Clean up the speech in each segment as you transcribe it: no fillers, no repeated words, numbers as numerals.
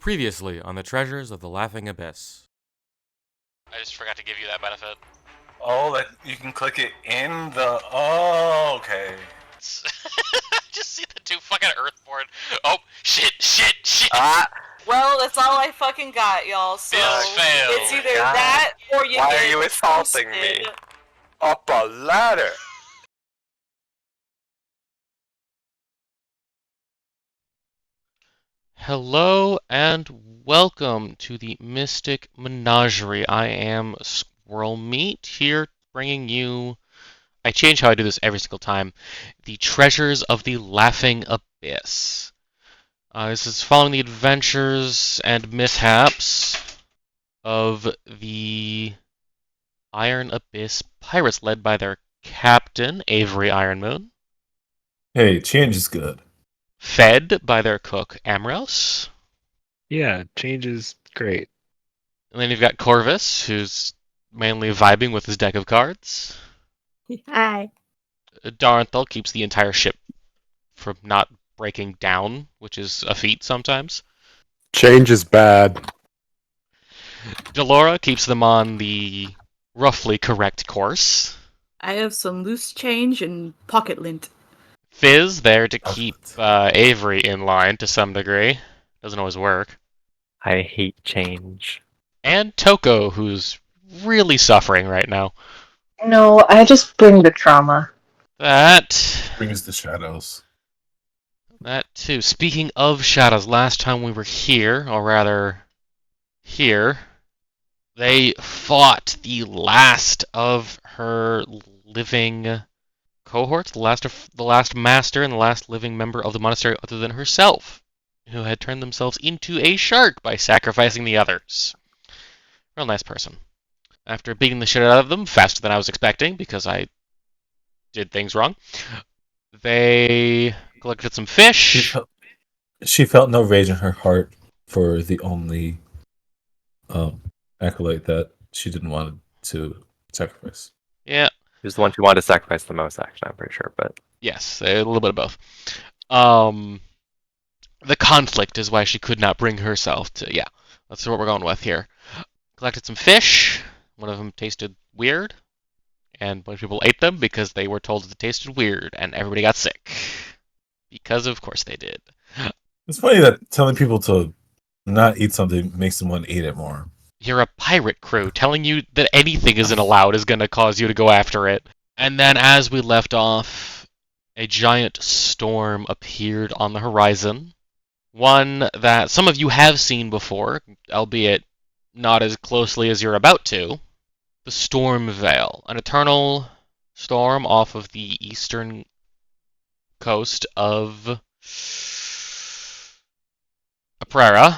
Previously on the Treasures of the Laughing Abyss. I just forgot to give you that benefit. Oh, that you can click it in the. Oh, okay. Just see the two fucking Earthborn. Oh, shit. Well, that's all I fucking got, y'all. So This failed. it's either God. that or you Why get are you assaulting me? toasted. Up a ladder! Hello and welcome to the Mystic Menagerie. I am Squirrel Meat here bringing you... I change how I do this every single time. The Treasures of the Laughing Abyss. This is following the adventures and mishaps of the Iron Abyss pirates led by their captain, Avery Ironmoon, Hey, change is good. fed by their cook, Amros. Yeah, change is great. And then you've got Corvus, who's mainly vibing with his deck of cards. Hi. Darenthal keeps the entire ship from not breaking down, which is a feat sometimes. Change is bad. Delora keeps them on the roughly correct course. I have some loose change and pocket lint. Fizz there to keep Avery in line to some degree. Doesn't always work. I hate change. And Toko, who's really suffering right now. No, I just bring the trauma. That Brings the shadows. too. Speaking of shadows, last time we were here, or rather, here, they fought the last of her living cohorts, the last master and the last living member of the monastery other than herself, who had turned themselves into a shark by sacrificing the others. Real nice person. After beating the shit out of them faster than I was expecting, because I did things wrong, they collected some fish. She felt no rage in her heart for the only acolyte that she didn't want to sacrifice. Yeah. He was the one who wanted to sacrifice the most, actually, I'm pretty sure, but... Yes, a little bit of both. The conflict is why she could not bring herself to... Yeah, that's what we're going with here. Collected some fish. One of them tasted weird. And a bunch of people ate them because they were told that it tasted weird, and everybody got sick. Because of course they did. It's funny that telling people to not eat something makes them want to eat it more. You're a pirate crew. Telling you that anything isn't allowed is going to cause you to go after it. And then as we left off, a giant storm appeared on the horizon. One that some of you have seen before, albeit not as closely as you're about to. The Storm Veil, an eternal storm off of the eastern coast of Aprera.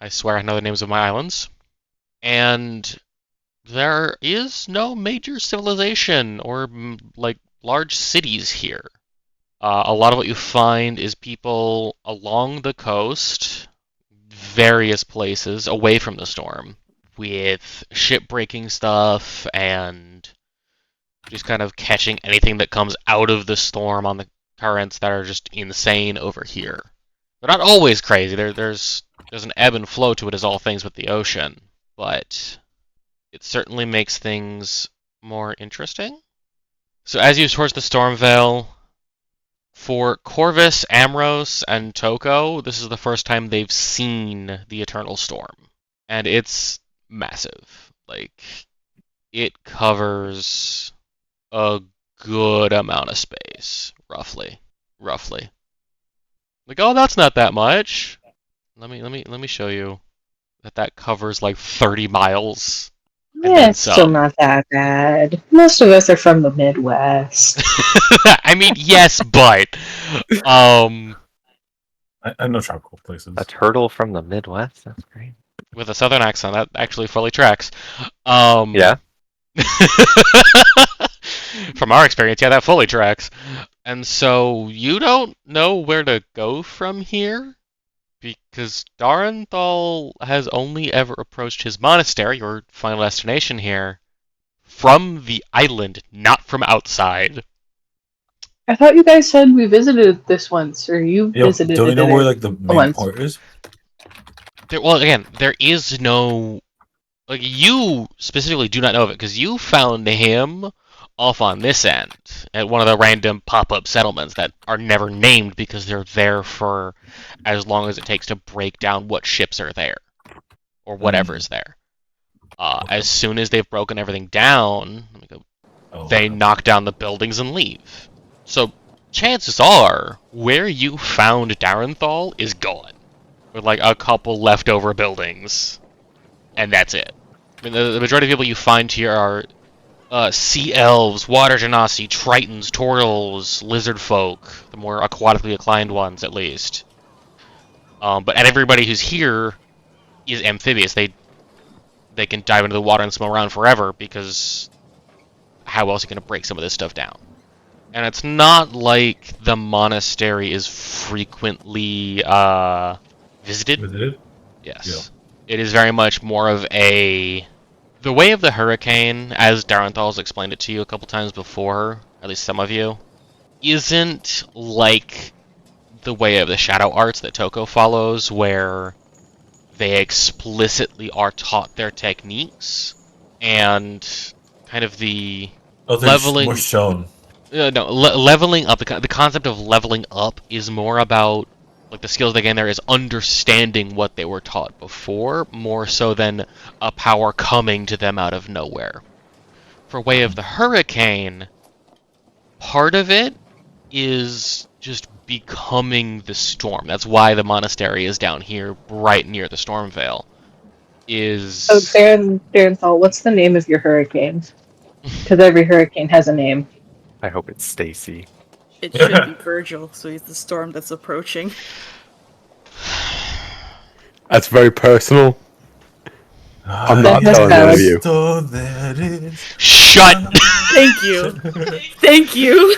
I swear I know the names of my islands. And there is no major civilization or large cities here. A lot of what you find is people along the coast, various places away from the storm, with ship-breaking stuff and just kind of catching anything that comes out of the storm on the currents that are just insane over here. They're not always crazy. There's an ebb and flow to it, as all things with the ocean, but it certainly makes things more interesting. So as you head towards the Storm Veil, for Corvus, Amros, and Toko, this is the first time they've seen the Eternal Storm. And it's massive. Like, it covers a good amount of space, roughly. Like, oh, that's not that much. Let me show you that covers like 30 miles. Yeah, it's still not that bad. Most of us are from the Midwest. I mean, yes, but I know tropical places. A turtle from the Midwest? That's great. With a southern accent, that actually fully tracks. Yeah? From our experience, yeah, that fully tracks. And so, you don't know where to go from here? Because Darenthal has only ever approached his monastery, your final destination here, from the island, not from outside. I thought you guys said we visited this once, or you visited Don't it. you know where like the main once. port is? there is no... Like, you specifically do not know of it, because you found him off on this end, at one of the random pop-up settlements that are never named because they're there for as long as it takes to break down what ships are there, or whatever's there. As soon as they've broken everything down, they knock down the buildings and leave. So, chances are, where you found Darenthal is gone. With, like, a couple leftover buildings. And that's it. I mean, the majority of people you find here are sea elves, water genasi, tritons, turtles, lizard folk, the more aquatically inclined ones, at least. But everybody who's here is amphibious. They can dive into the water and swim around forever, because how else are you going to break some of this stuff down? And it's not like the monastery is frequently visited. Visited? Yes. Yeah. It is very much more of a... The Way of the Hurricane, as Darenthal's explained it to you a couple times before, at least some of you, isn't like the Way of the Shadow Arts that Toko follows, where they explicitly are taught their techniques, and kind of the leveling... more shown. Leveling up, the concept of leveling up is more about, like, the skills they gain there is understanding what they were taught before, more so than a power coming to them out of nowhere. For Way of the Hurricane, part of it is just becoming the storm. That's why the monastery is down here, right near the Storm Veil. So, Darenthal, what's the name of your hurricane? Because every hurricane has a name. I hope it's Stacy. It should be Virgil, so he's the storm that's approaching. That's very personal. I'm not telling any of you. So that is... Shut! Thank you. Thank you.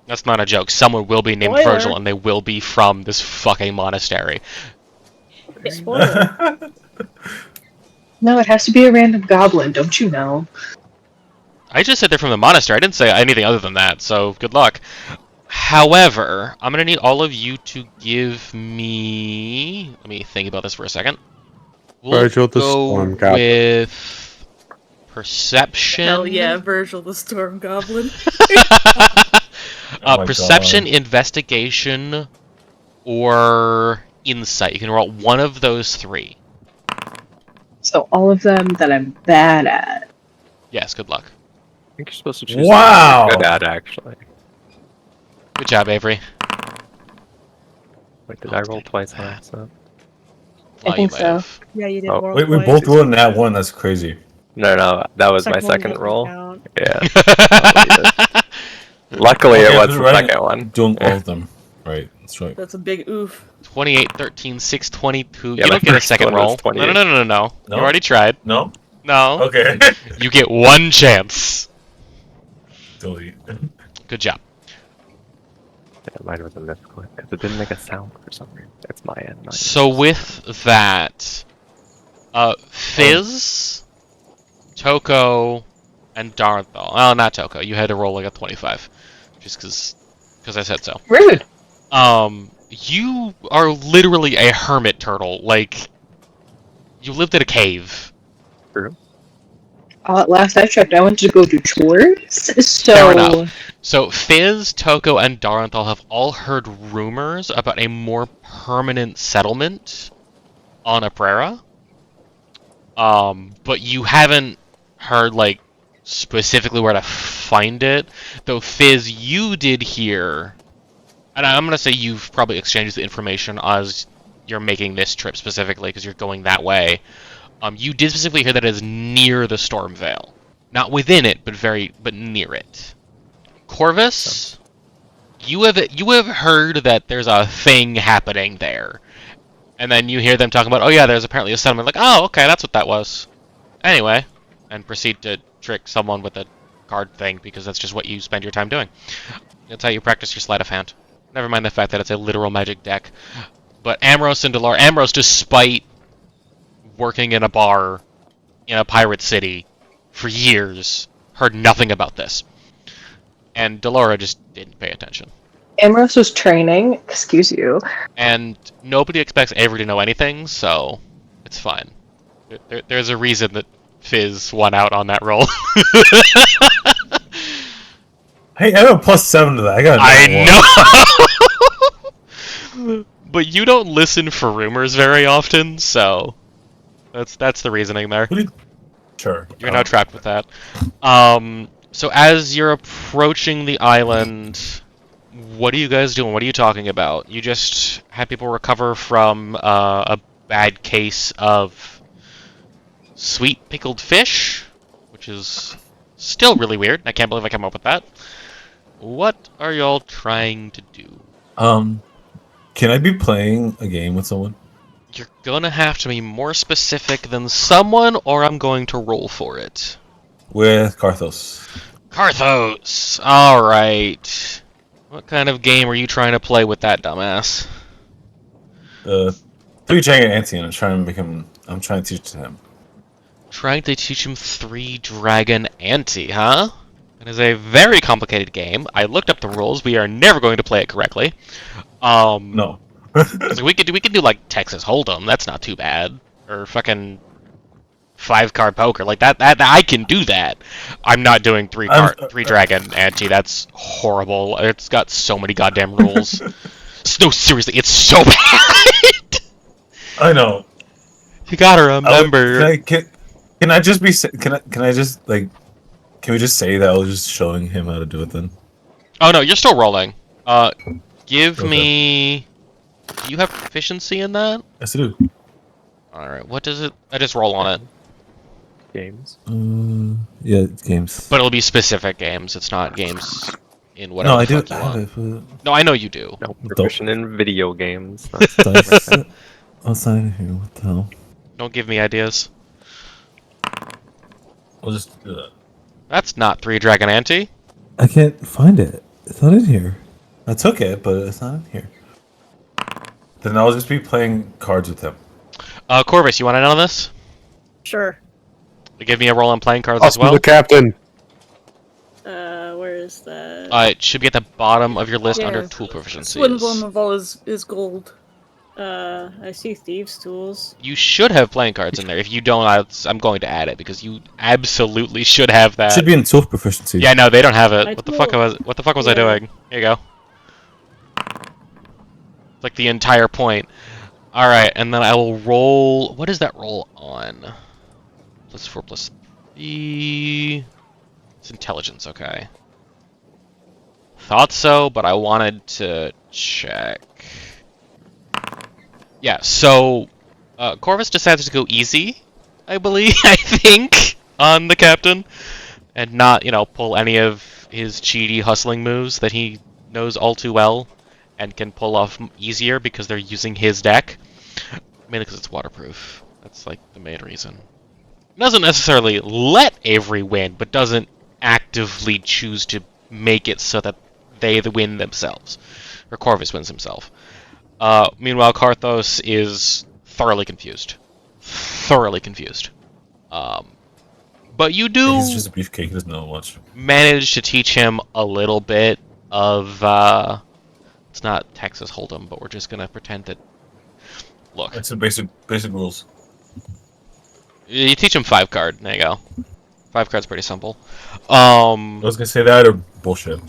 That's not a joke. Someone will be named Spoiler. Virgil, and they will be from this fucking monastery. Spoiler. No, it has to be a random goblin, don't you know? I just said they're from the monastery. I didn't say anything other than that, so good luck. However, I'm going to need all of you to give me... Let me think about this for a second. We'll Virgil the go Storm Goblin. with perception. Hell yeah, Virgil the Storm Goblin. Oh my Perception, God. investigation, or insight. You can roll one of those three. So all of them that I'm bad at. Yes, good luck. I think you're supposed to choose Wow! something you're good at, actually. Good job, Avery. Wait, did I roll twice on accident? I You think might so. have. Yeah, you did. Oh. roll Wait, we twice. both rolled in that one. That's crazy. No, that was my one second doesn't roll. count. Yeah. Luckily, Okay, it I was the right. second one. Doing all of them. Right, that's right. That's a big oof. 28, 13, 6, 22. Yeah, You my don't get a first second one was roll. 28. No. No? You already tried. No? No. Okay. You get one chance. Delete. Good job. Yeah, mine was a misclick because it didn't make a sound for some reason. It's my end. Not So with that, Fizz, Toko, and Darnthal. Oh, not Toko. You had to roll like a 25, just because I said so. Rude. You are literally a hermit turtle. Like, you lived in a cave. true. Last I checked, I went to go do chores. So Fair enough. So Fizz, Toko, and Darnthal have all heard rumors about a more permanent settlement on Aprera. But you haven't heard, like, specifically where to find it. Though Fizz, you did hear, and I'm gonna say you've probably exchanged the information as you're making this trip specifically because you're going that way. You did specifically hear that it is near the Storm Veil, not within it, but near it. Corvus, you have heard that there's a thing happening there, and then you hear them talking about, oh yeah, there's apparently a settlement. Like, oh, okay, that's what that was. Anyway, and proceed to trick someone with a card thing because that's just what you spend your time doing. That's how you practice your sleight of hand. Never mind the fact that it's a literal magic deck. But Amros and Delora, Amros, despite working in a bar in a pirate city for years, heard nothing about this. And Delora just didn't pay attention. Ambrose was training. Excuse you. And nobody expects Avery to know anything, so it's fine. There's a reason that Fizz won out on that roll. Hey, I have a +7 to that. I got. I know. But you don't listen for rumors very often, so that's the reasoning there. Sure. You're not trapped with that. So as you're approaching the island, what are you guys doing? What are you talking about? You just had people recover from a bad case of sweet pickled fish, which is still really weird. I can't believe I came up with that. What are y'all trying to do? Can I be playing a game with someone? You're gonna have to be more specific than someone, or I'm going to roll for it. With Karthos. Karthos! Alright. What kind of game are you trying to play with that dumbass? 3 Dragon Ante, and I'm trying to teach him. Trying to teach him 3 Dragon Ante, huh? It is a very complicated game. I looked up the rules. We are never going to play it correctly. No. So we could do like Texas Hold'em. That's not too bad. Or fucking 5-card poker. Like that I can do that. I'm not doing 3 Dragon Ante. That's horrible. It's got so many goddamn rules. No, seriously, it's so bad. I know. You gotta remember. Can I just be? Can I just like? Can we just say that I was just showing him how to do it then? Oh no, you're still rolling. Give Okay. me. Do you have proficiency in that? Yes, I do. All right. What does it? I just roll on it. Games. Yeah, it's games. But it'll be specific games. It's not games in whatever. No, I the do. fuck you want. No, I know you do. No, proficient in video games. I'll sign in here. What the hell? Don't give me ideas. I'll just do that. That's not 3 Dragon Ante. I can't find it. It's not in here. I took it, but it's not in here. Then I'll just be playing cards with him. Corvus, you want to know this? Sure. Give me a roll on playing cards as Awesome, well. the captain. Where is that? It should be at the bottom of your list Yeah. under tool proficiencies. Swing emblem of all is gold. I see thieves' tools. You should have playing cards in there. If you don't, I'm going to add it because you absolutely should have that. Should be in tool proficiency. Yeah, no, they don't have it. I What the fuck told- was? What the fuck was I Yeah. doing? Here you go. It's like the entire point. All right, and then I will roll. What is that roll on? +4/+3. It's intelligence, okay. Thought so, but I wanted to check. Yeah, so Corvus decides to go easy, I believe, I think, on the captain, and not, pull any of his cheaty hustling moves that he knows all too well and can pull off easier because they're using his deck. Mainly because it's waterproof. That's like the main reason. Doesn't necessarily let Avery win, but doesn't actively choose to make it so that they win themselves, or Corvus wins himself. Meanwhile, Karthos is thoroughly confused. But you do He's just a beefcake. He doesn't know much. manage to teach him a little bit of. It's not Texas Hold'em, but we're just gonna pretend that. Look, It's the basic rules. you teach him 5-card. There you go. 5-card's pretty simple. I was gonna say that or bullshit.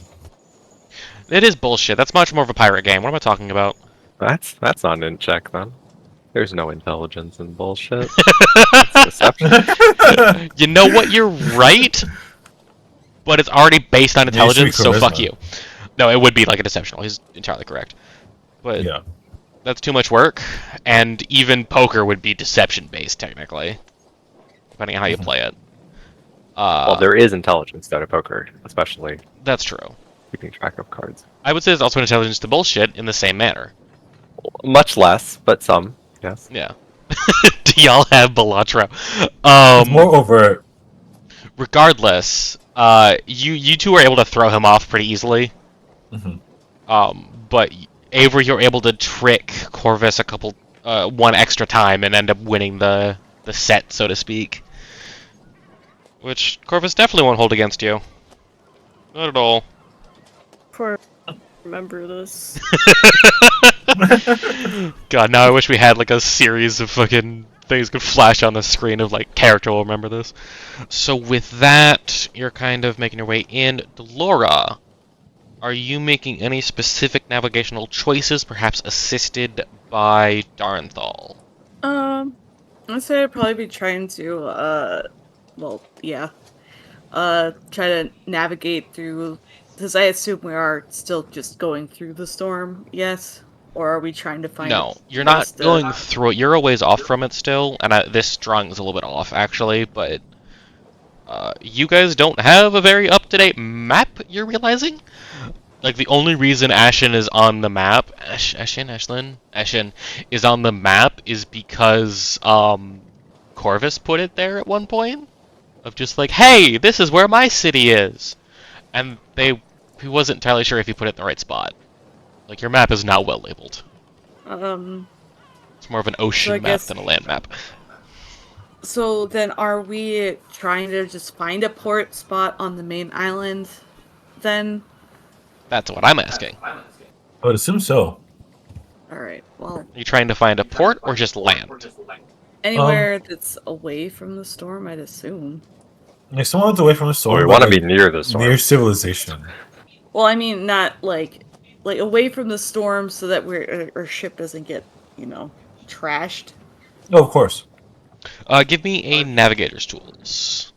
It is bullshit. That's much more of a pirate game. What am I talking about? That's not in check then. There's no intelligence in bullshit. It's deception. You know what? You're right, but it's already based on Yeah, you should be intelligence, so fuck charisma. you. No, it would be like a deceptional. He's entirely correct. But Yeah. that's too much work, and even poker would be deception-based, technically, depending on how you play it. Well, there is intelligence out of poker, especially That's true. keeping track of cards. I would say there's also intelligence to bullshit in the same manner. Much less, but some, yes. Yeah. Do y'all have Balatro? It's more overt. Regardless, you two are able to throw him off pretty easily. But Avery, you're able to trick Corvus one extra time and end up winning the set, so to speak. Which Corvus definitely won't hold against you. Not at all. For remember this. God, now I wish we had like a series of fucking things could flash on the screen of like character will remember this. So with that, you're kind of making your way in. Delora, are you making any specific navigational choices, perhaps assisted by Darnthal? I'd say I'd probably be trying to, try to navigate through, because I assume we are still just going through the storm, yes? Or are we trying to find No, you're place not to- going through it. You're a ways off from it still, and this drawing is a little bit off, actually, but you guys don't have a very up-to-date map, you're realizing? Like, the only reason Ashen is on the map... Ashen is on the map is because, Corvus put it there at one point? Of just like, hey, this is where my city is! And he wasn't entirely sure if he put it in the right spot. Like, your map is not well labeled. It's more of an ocean map than a land map. So then are we trying to just find a port spot on the main island, then? That's what I'm asking. I would assume so. Alright, well... Are you trying to find a port or just land? Anywhere that's away from the storm, I'd assume. Like someone that's away from the storm. we want to be near the storm. Near civilization. Well, I mean, not like away from the storm so that our ship doesn't get, trashed. Oh, of course. Give me a navigator's tools.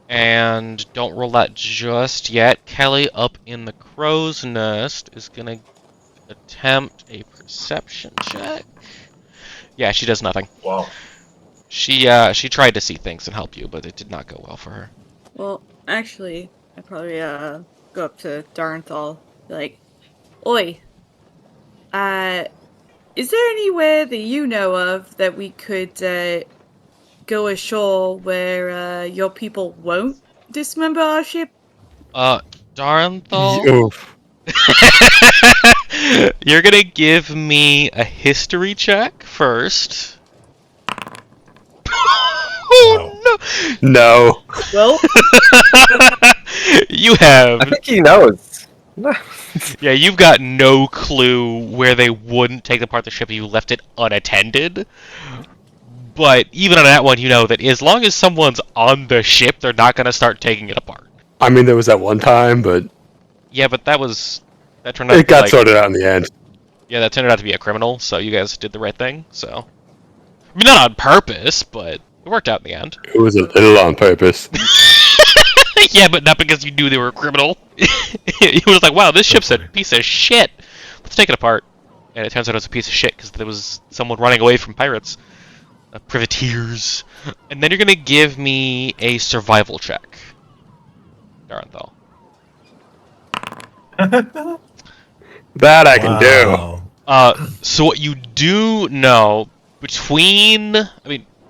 And don't roll that just yet. Kelly up in the crow's nest is gonna attempt a perception check. Yeah, she does nothing. Wow. She tried to see things and help you, but it did not go well for her. Well, actually, I'd probably go up to Darnthal, be like, "Oi, is there anywhere that you know of that we could go ashore where your people won't dismember our ship?" Darnthal? Oof. You're gonna give me a history check first. Oh no! No. Well, You have. I think he knows. Yeah, you've got no clue where they wouldn't take apart the ship if you left it unattended. But even on that one, you know that as long as someone's on the ship, they're not going to start taking it apart. I mean, there was that one time, but Yeah, but that turned out it to be got like, sorted out in the end. Yeah, that turned out to be a criminal, so you guys did the right thing, so. I mean, not on purpose, but it worked out in the end. It was a little on purpose. Yeah, but not because you knew they were a criminal. You was like, wow, this ship's a piece of shit. Let's take it apart. And it turns out it was a piece of shit because there was someone running away from pirates. Privateers. And then you're going to give me a survival check. Darnthal. That I can do. Wow. So what you do know,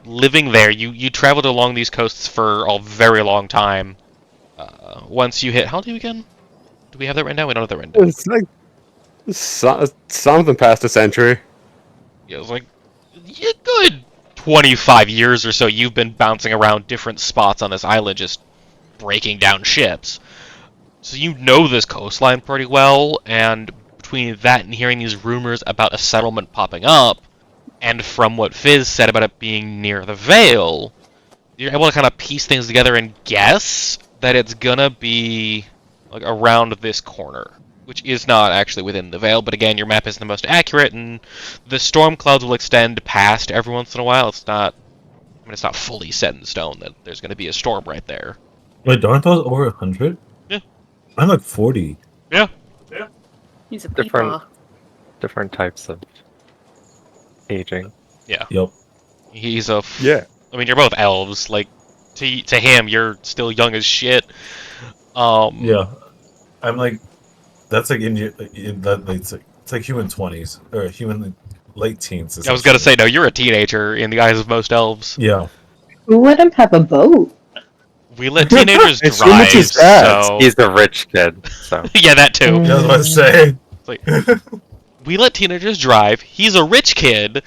living there, you traveled along these coasts for a very long time. Once you hit, how old are you again? Do we have that written down? We don't have that written down. It's like something past a century. Yeah, it was like a good 25 years or so you've been bouncing around different spots on this island just breaking down ships. So you know this coastline pretty well, and between that and hearing these rumors about a settlement popping up, and from what Fizz said about it being near the Vale, you're able to kind of piece things together and guess that it's gonna be like around this corner, which is not actually within the Vale, but again, your map isn't the most accurate, and the storm clouds will extend past every once in a while. It's not fully set in stone that there's gonna be a storm right there. Wait, Darnthal's over 100? Yeah. I'm like 40. Yeah. he's a Different. peepaw. Different types of aging. Yeah. Yep. He's a... Yeah. I mean, you're both elves. Like, to him, you're still young as shit. Yeah. I'm like, that's like it's like human 20s or human late teens. I was gonna say, no, you're a teenager in the eyes of most elves. Yeah. Who let him have a boat? We let teenagers As soon drive, as he's fast, so... He's the rich kid, so. Yeah, that too. I was about to say. It's like, we let teenagers drive, he's a rich kid,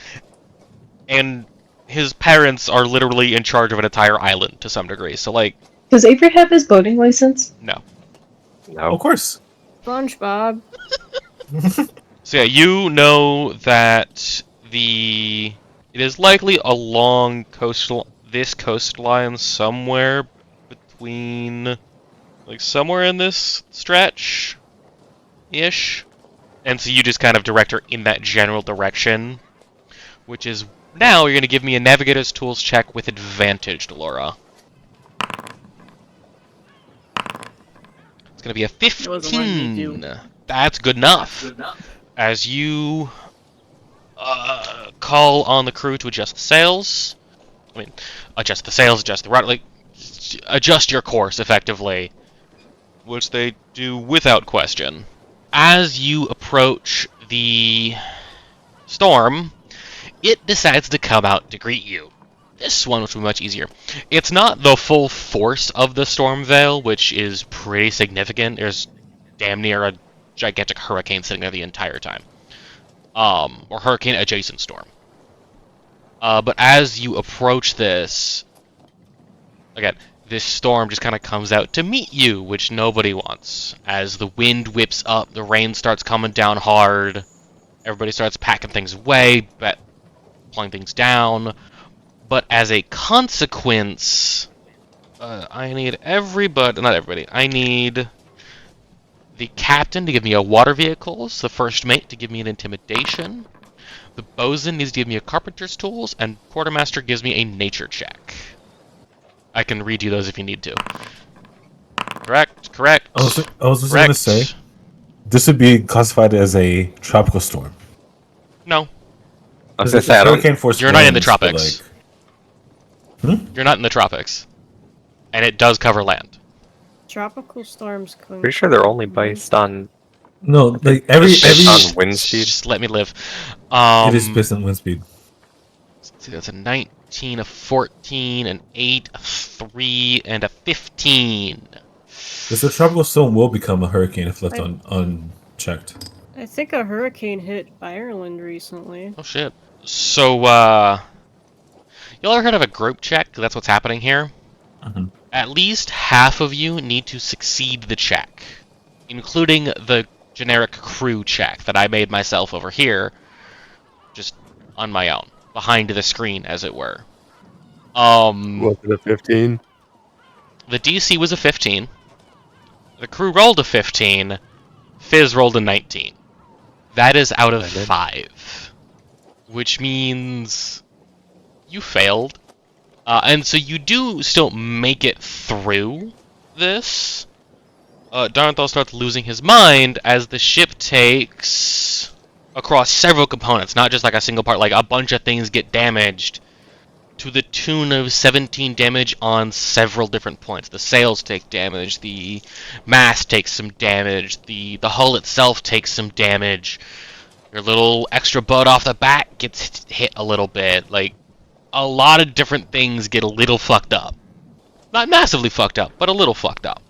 and his parents are literally in charge of an entire island to some degree, so like... Does Avery have his boating license? No. No. Of course. SpongeBob. So yeah, you know that it is likely along this coastline somewhere between, like somewhere in this stretch-ish. And so you just kind of direct her in that general direction, which is now you're going to give me a Navigator's Tools check with advantage, Delora. It's going to be a 15. That's good enough. As you call on the crew to adjust the sails. I mean, adjust the sails, adjust the rudder, like, adjust your course, effectively. Which they do without question. As you approach the storm, it decides to come out to greet you. This one, which will be much easier. It's not the full force of the storm veil, which is pretty significant. There's damn near a gigantic hurricane sitting there the entire time. Or hurricane-adjacent storm. But as you approach this, again, this storm just kind of comes out to meet you, which nobody wants. As the wind whips up, the rain starts coming down hard, everybody starts packing things away, pulling things down. But as a consequence, I need everybody, not everybody, I need the captain to give me a water vehicles, the first mate to give me an intimidation, the bosun needs to give me a carpenter's tools, and quartermaster gives me a nature check. I can read you those if you need to. Correct. I was just going to say, this would be classified as a tropical storm. No. I was going to say, you're not in the tropics. You're not in the tropics. And it does cover land. Tropical storms. Pretty sure they're only based on. No, like every on wind speed. Just let me live. It is based on wind speed. See, that's a 19, a 14, an 8, a 3, and a 15. Because the tropical storm will become a hurricane if left unchecked. I think a hurricane hit Ireland recently. Oh shit. So, y'all ever heard of a group check? That's what's happening here. Mm-hmm. At least half of you need to succeed the check, including the generic crew check that I made myself over here, just on my own, behind the screen, as it were. Was it a 15? The DC was a 15. The crew rolled a 15. Fizz rolled a 19. That is out of 5. Which means you failed. And so you do still make it through this. Darnthal starts losing his mind as the ship takes across several components, not just like a single part, like a bunch of things get damaged to the tune of 17 damage on several different points. The sails take damage, the mast takes some damage, the hull itself takes some damage, your little extra boat off the back gets hit a little bit, like, a lot of different things get a little fucked up. Not massively fucked up, but a little fucked up.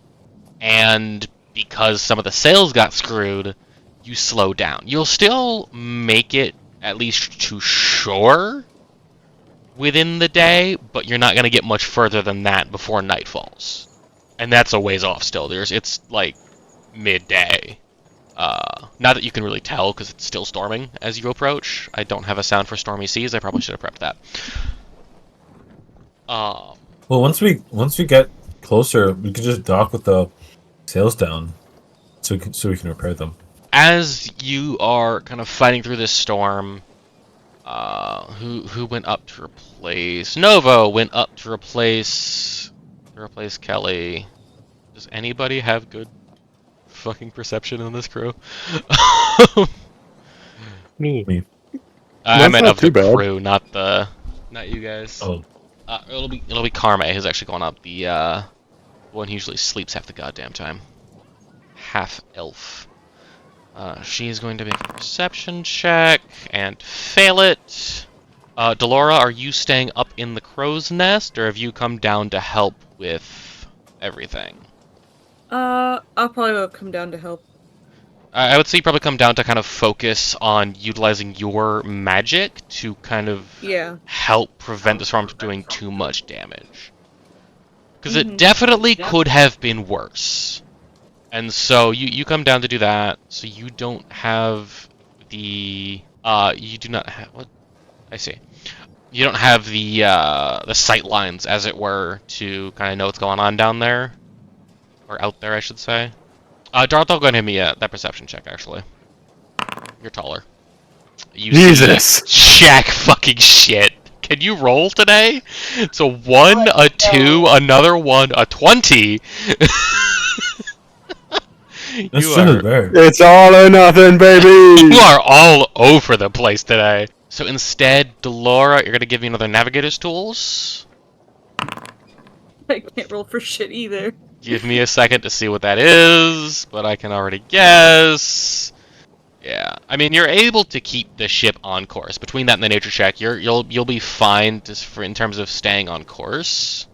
And because some of the sails got screwed, you slow down. You'll still make it at least to shore within the day, but you're not going to get much further than that before night falls. And that's a ways off still. It's like midday. Not that you can really tell because it's still storming as you approach. I don't have a sound for stormy seas. I probably should have prepped that. Well, once we get closer, we can just dock with the sails down, so we can repair them. As you are kind of fighting through this storm, who went up to replace Novo? Went up to replace Kelly. Does anybody have good fucking perception in this crew? Me. I meant of the bad. crew, not you guys. Oh. It'll be Karma who's actually going up. The one who usually sleeps half the goddamn time. Half elf. She's going to make a perception check and fail it. Delora, are you staying up in the crow's nest, or have you come down to help with everything? I'll probably come down to help. I would say you probably come down to kind of focus on utilizing your magic to kind of help prevent this from doing too much damage. Because it definitely could have been worse. And so you come down to do that. So you don't have the you do not have what I see. You don't have the sight lines, as it were, to kind of know what's going on down there, or out there, I should say. Darth, go ahead and hit me that perception check. Actually, you're taller. You Jesus! Jack fucking shit. Can you roll today? It's a 1, a 2, another 1, a 20. That's still better. It's all or nothing, baby! You are all over the place today. So instead, Delora, you're gonna give me another navigator's tools. I can't roll for shit either. Give me a second to see what that is, but I can already guess. Yeah, I mean, you're able to keep the ship on course. Between that and the nature check, you'll be fine in terms of staying on course,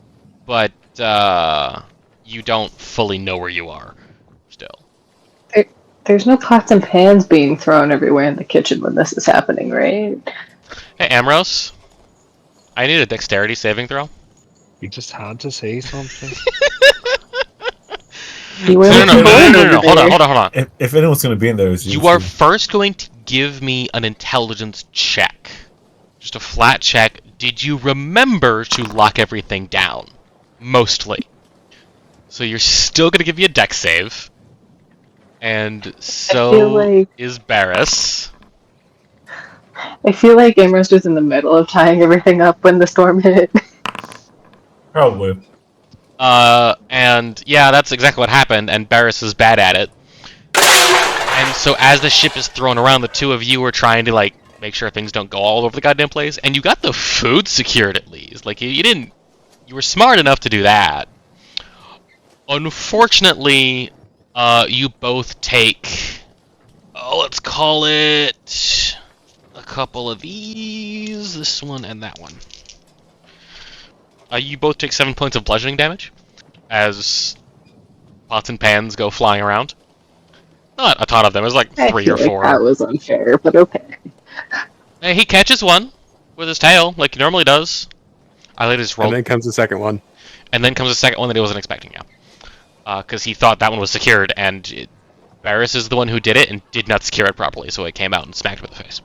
but you don't fully know where you are still. There's no pots and pans being thrown everywhere in the kitchen when this is happening, right? Hey, Amros, I need a dexterity saving throw. You just had to say something. No. Hold on. If anyone's going to be in there, it's you are first going to give me an intelligence check. Just a flat check. Did you remember to lock everything down? Mostly. So you're still going to give me a dex save. And so is Barris. I feel like Amherst was in the middle of tying everything up when the storm hit. Probably. And yeah, that's exactly what happened, and Barris is bad at it. And so as the ship is thrown around, the two of you are trying to, like, make sure things don't go all over the goddamn place, and you got the food secured at least. Like, you were smart enough to do that. Unfortunately, you both take, let's call it a couple of these, this one and that one. You both take 7 points of bludgeoning damage as pots and pans go flying around. Not a ton of them. It was like 3 or 4. That was unfair, but okay. And he catches one with his tail, like he normally does. I let his roll. And then comes the second one. And then comes the second one that he wasn't expecting, yeah. Because he thought that one was secured, and Barris is the one who did it and did not secure it properly, so it came out and smacked him in the face.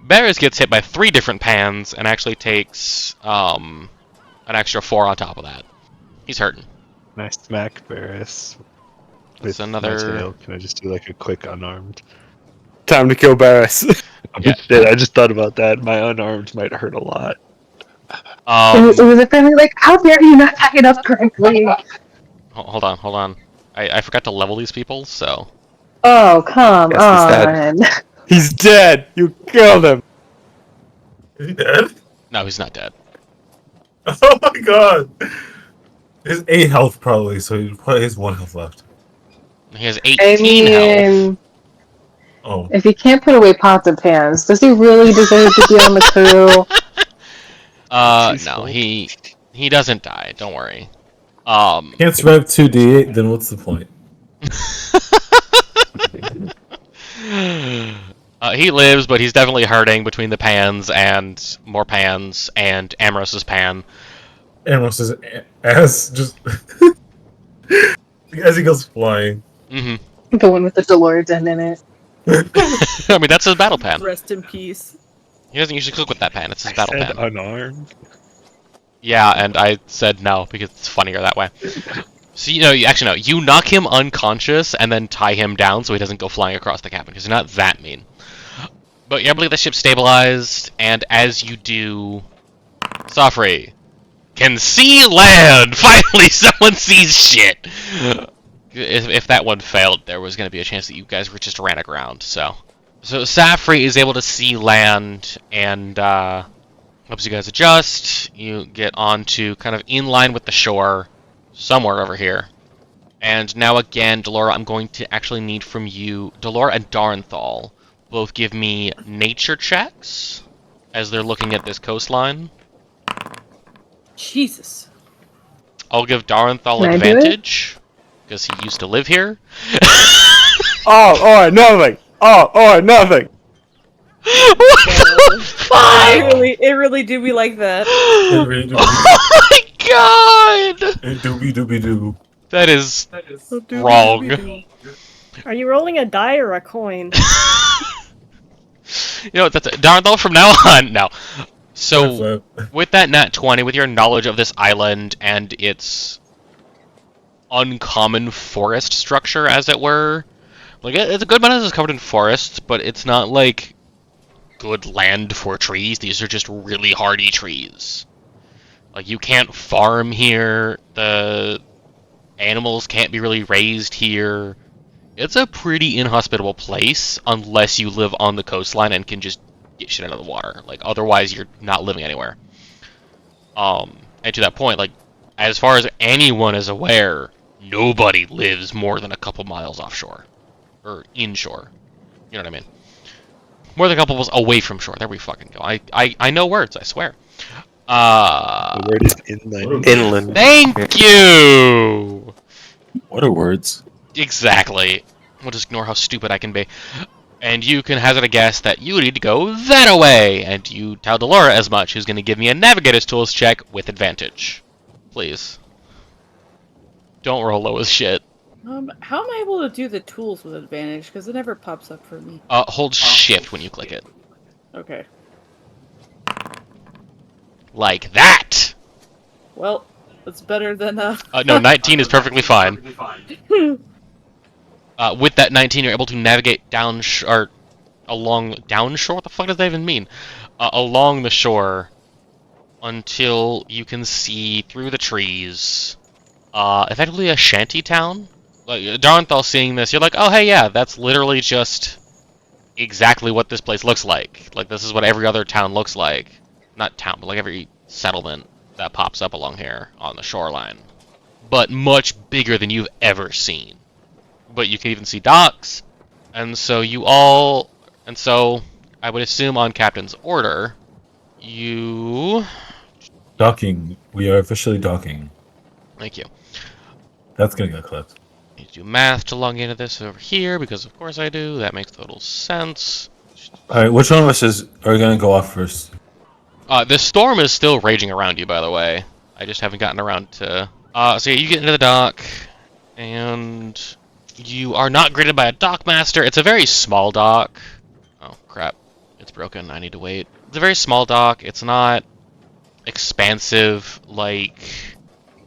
Barris gets hit by 3 different pans and actually takes an extra 4 on top of that. He's hurting. Nice smack, Barris. That's another. Can I just do like a quick unarmed? Time to kill Barris. Yeah. Shit, I just thought about that. My unarmed might hurt a lot. It was apparently like, how dare you not tie it up correctly? Hold on. I forgot to level these people, so. Oh, come on. He's dead! You killed him! Is he dead? No, he's not dead. Oh my god! He has 8 health probably, so he probably has 1 health left. He has 18 health. Oh. If he can't put away pots and pans, does he really deserve to be on the crew? No, he doesn't die, don't worry. Can't survive 2d8, then what's the point? He lives, but he's definitely hurting between the pans and more pans and Amros's pan. Amros's ass just as he goes flying. Mm-hmm. The one with the DeLorean in it. I mean, that's his battle pan. Rest in peace. He doesn't usually cook with that pan. It's his battle pan. Unarmed. Yeah, and I said no because it's funnier that way. So you knock him unconscious and then tie him down so he doesn't go flying across the cabin because you're not that mean. But you're able to get the ship stabilized, and as you do, Safri can see land. Finally, someone sees shit. If that one failed, there was going to be a chance that you guys just ran aground. So Safri is able to see land and helps you guys adjust. You get onto kind of in line with the shore, somewhere over here. And now again, Delora, I'm going to actually need from you, Delora and Darenthal, both give me nature checks as they're looking at this coastline. Jesus. I'll give Darenthal advantage because he used to live here. All or nothing. All or nothing. What the fuck? It really do be like that. It really do. Oh my god! It doobie doobie doo. That is wrong. Are you rolling a die or a coin? You know, that's Darnthal from now on. No. So, with that nat 20, with your knowledge of this island and its uncommon forest structure, as it were, like, it's a good amount of this is covered in forests, but it's not, like, good land for trees. These are just really hardy trees. Like, you can't farm here, the animals can't be really raised here. It's a pretty inhospitable place, unless you live on the coastline and can just get shit out of the water. Like, otherwise you're not living anywhere. And to that point, like, as far as anyone is aware, nobody lives more than a couple miles offshore. Or inshore. You know what I mean? More than a couple miles away from shore. There we fucking go. I know words, I swear. The word is inland. Inland. Thank you! What are words? Exactly. We'll just ignore how stupid I can be. And you can hazard a guess that you need to go that-a-way! And you tell Delora as much, who's going to give me a Navigator's Tools check with advantage. Please. Don't roll low as shit. How am I able to do the tools with advantage? Because it never pops up for me. Hold shift when you click it. Okay. Like that! Well, that's better than no, 19 is perfectly fine. With that 19, you're able to navigate along downshore. What the fuck does that even mean? Along the shore until you can see through the trees. Effectively a shanty town. Like, Darnthal seeing this, you're like, oh hey, yeah, that's literally just exactly what this place looks like. Like, this is what every other town looks like. Not town, but like every settlement that pops up along here on the shoreline. But much bigger than you've ever seen. But you can even see docks. And so I would assume on Captain's order, you... Docking. We are officially docking. Thank you. That's gonna get clipped. Need to do math to log into this over here, because of course I do. That makes total sense. Alright, which one of us are gonna go off first? The storm is still raging around you, by the way. I just haven't gotten around to... so yeah, you get into the dock, and you are not greeted by a dockmaster. It's a very small dock. Oh, crap. It's broken. I need to wait. It's a very small dock. It's not expansive like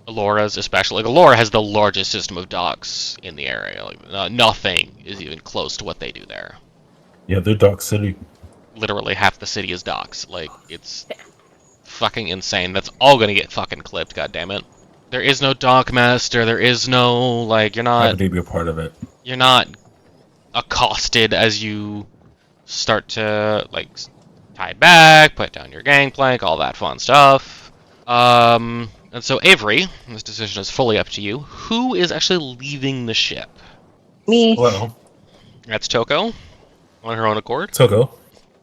Alora's, especially. Like, Alora has the largest system of docks in the area. Like, nothing is even close to what they do there. Yeah, they're dock city. Literally half the city is docks. Like, it's fucking insane. That's all gonna get fucking clipped, goddammit. There is no dockmaster, there is no, like, you're not... I need to be a part of it. You're not accosted as you start to, like, tie back, put down your gangplank, all that fun stuff. And so, Avery, this decision is fully up to you. Who is actually leaving the ship? Me. Well, That's Toko, on her own accord. Toko.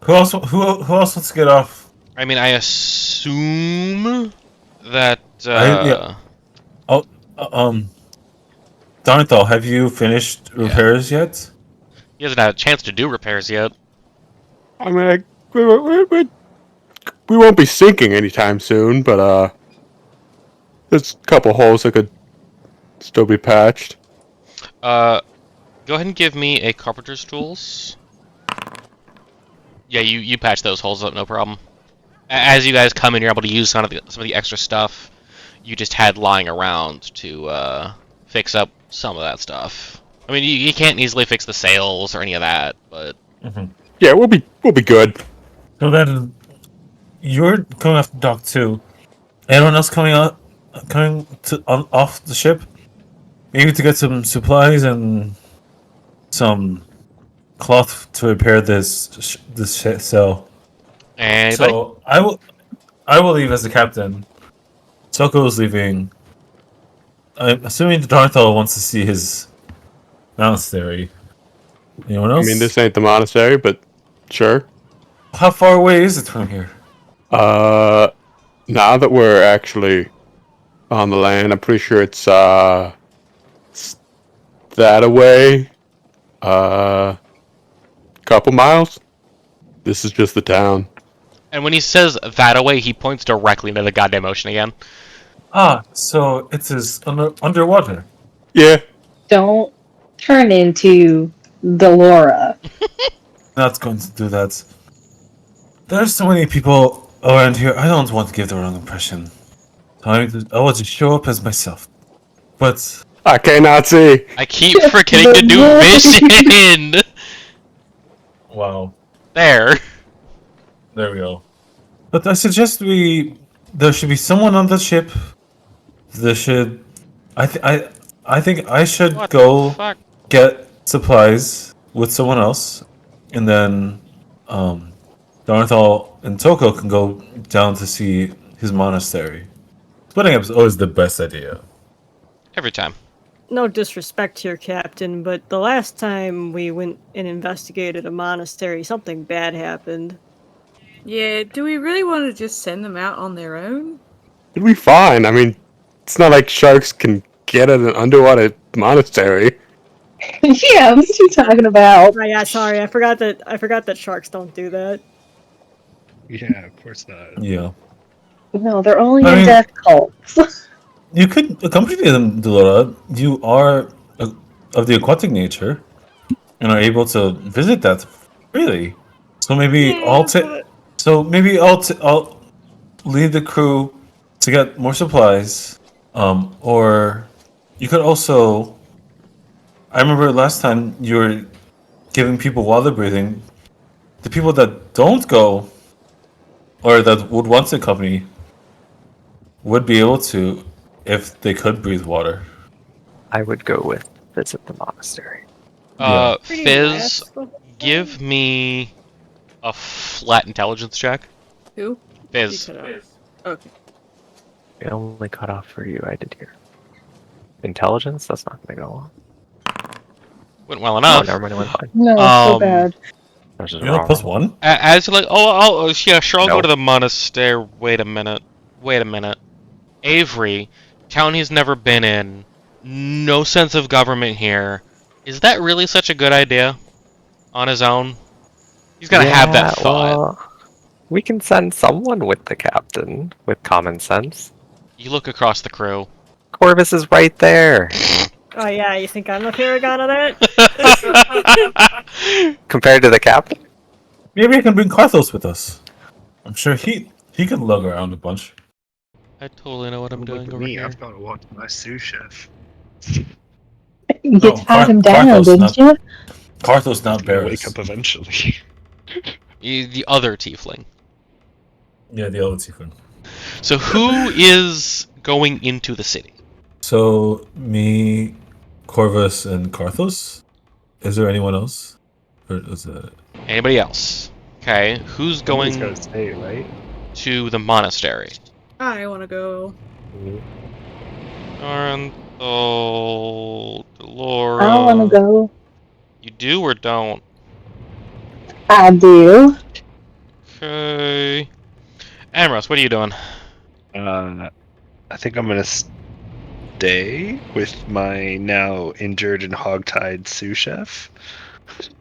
Who else wants to get off? I mean, I assume that, Darnthal, have you finished repairs yet? He hasn't had a chance to do repairs yet. I mean, we won't be sinking anytime soon, but there's a couple holes that could still be patched. Go ahead and give me a carpenter's tools. Yeah, you patch those holes up, no problem. As you guys come in, you're able to use some of the extra stuff you just had lying around to fix up some of that stuff. I mean, you can't easily fix the sails or any of that, but yeah, we'll be good. So then, you're coming off the dock too. Anyone else coming off the ship? Maybe to get some supplies and some cloth to repair this sail. And so I will leave as the captain. Toko is leaving. I'm assuming Darnthal wants to see his monastery. Anyone else? I mean, this ain't the monastery, but sure. How far away is it from here? Now that we're actually on the land, I'm pretty sure it's that away. Couple miles. This is just the town. And when he says that away, he points directly into the goddamn ocean again. Ah, so it is underwater. Yeah. Don't turn into Delora. Not going to do that. There's so many people around here. I don't want to give the wrong impression. I will just show up as myself. But Okay, Nazi. I keep forgetting to do vision! wow, There. there we go. But I suggest there should be someone on the ship. There should. I think I should What go the fuck? get supplies with someone else, and then Darnthal and Toko can go down to see his monastery. Splitting up is always the best idea. Every time. No disrespect to your captain, but the last time we went and investigated a monastery, something bad happened. Yeah, do we really want to just send them out on their own? It'll be fine. I mean, it's not like sharks can get at an underwater monastery. Yeah, what are you talking about? Oh, yeah, sorry, I forgot that sharks don't do that. Yeah, of course not. Yeah. No, they're only I in mean- death cults. You could accompany them, Delora. You are of the aquatic nature and are able to visit that freely. So maybe I'll lead the crew to get more supplies. Or you could also. I remember last time you were giving people water breathing. The people that don't go, or that would want to accompany, would be able to if they could breathe water. I would go with visit the monastery. Pretty Fizz, nice. give me a flat intelligence check. Who? Fizz. You cut off. Okay. It only cut off for you, I did hear. Intelligence? That's not gonna go on. Went well Oh, enough. never mind, it went fine. No, so bad. That's just You know, wrong. +1? As you're like, oh, yeah, sure, I'll No. go to the monastery. Wait a minute. Avery, town he's never been in, no sense of government here. Is that really such a good idea? On his own? He's gonna have that thought. Well, we can send someone with the captain with common sense. You look across the crew. Corvus is right there. Oh yeah, you think I'm the paragon of that? Compared to the captain? Maybe I can bring Karthos with us. I'm sure he can lug around a bunch. I totally know what I'm Look doing at over me, here. I've got to watch my sous chef. You No, tied him Karthos, down, didn't not- you? Karthos, not He's gonna Barris. wake up eventually. The other tiefling. Yeah, the other Tiefling. So who is going into the city? So, me, Corvus, and Karthos? Is there anyone else? Or is it... Anybody else? Okay, who's Somebody's going gotta stay, right? to the monastery? I want to go. Arenthal, Delora. I want to go. You do or don't? I do. Okay. Amros, what are you doing? I think I'm gonna stay with my now injured and hogtied sous chef.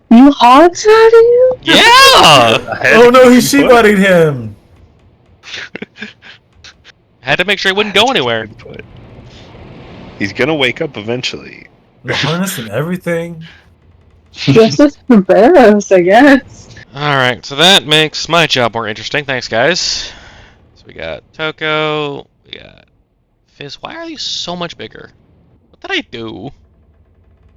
You hogtied him? Yeah! I had Oh no, to he's input. sheep-butting him! Had to make sure he wouldn't go anywhere. Input. He's gonna wake up eventually. The harness and everything. Justice for Barrows, I guess. Alright, so that makes my job more interesting. Thanks, guys. So we got Toko, we got Fizz. Why are these so much bigger? What did I do?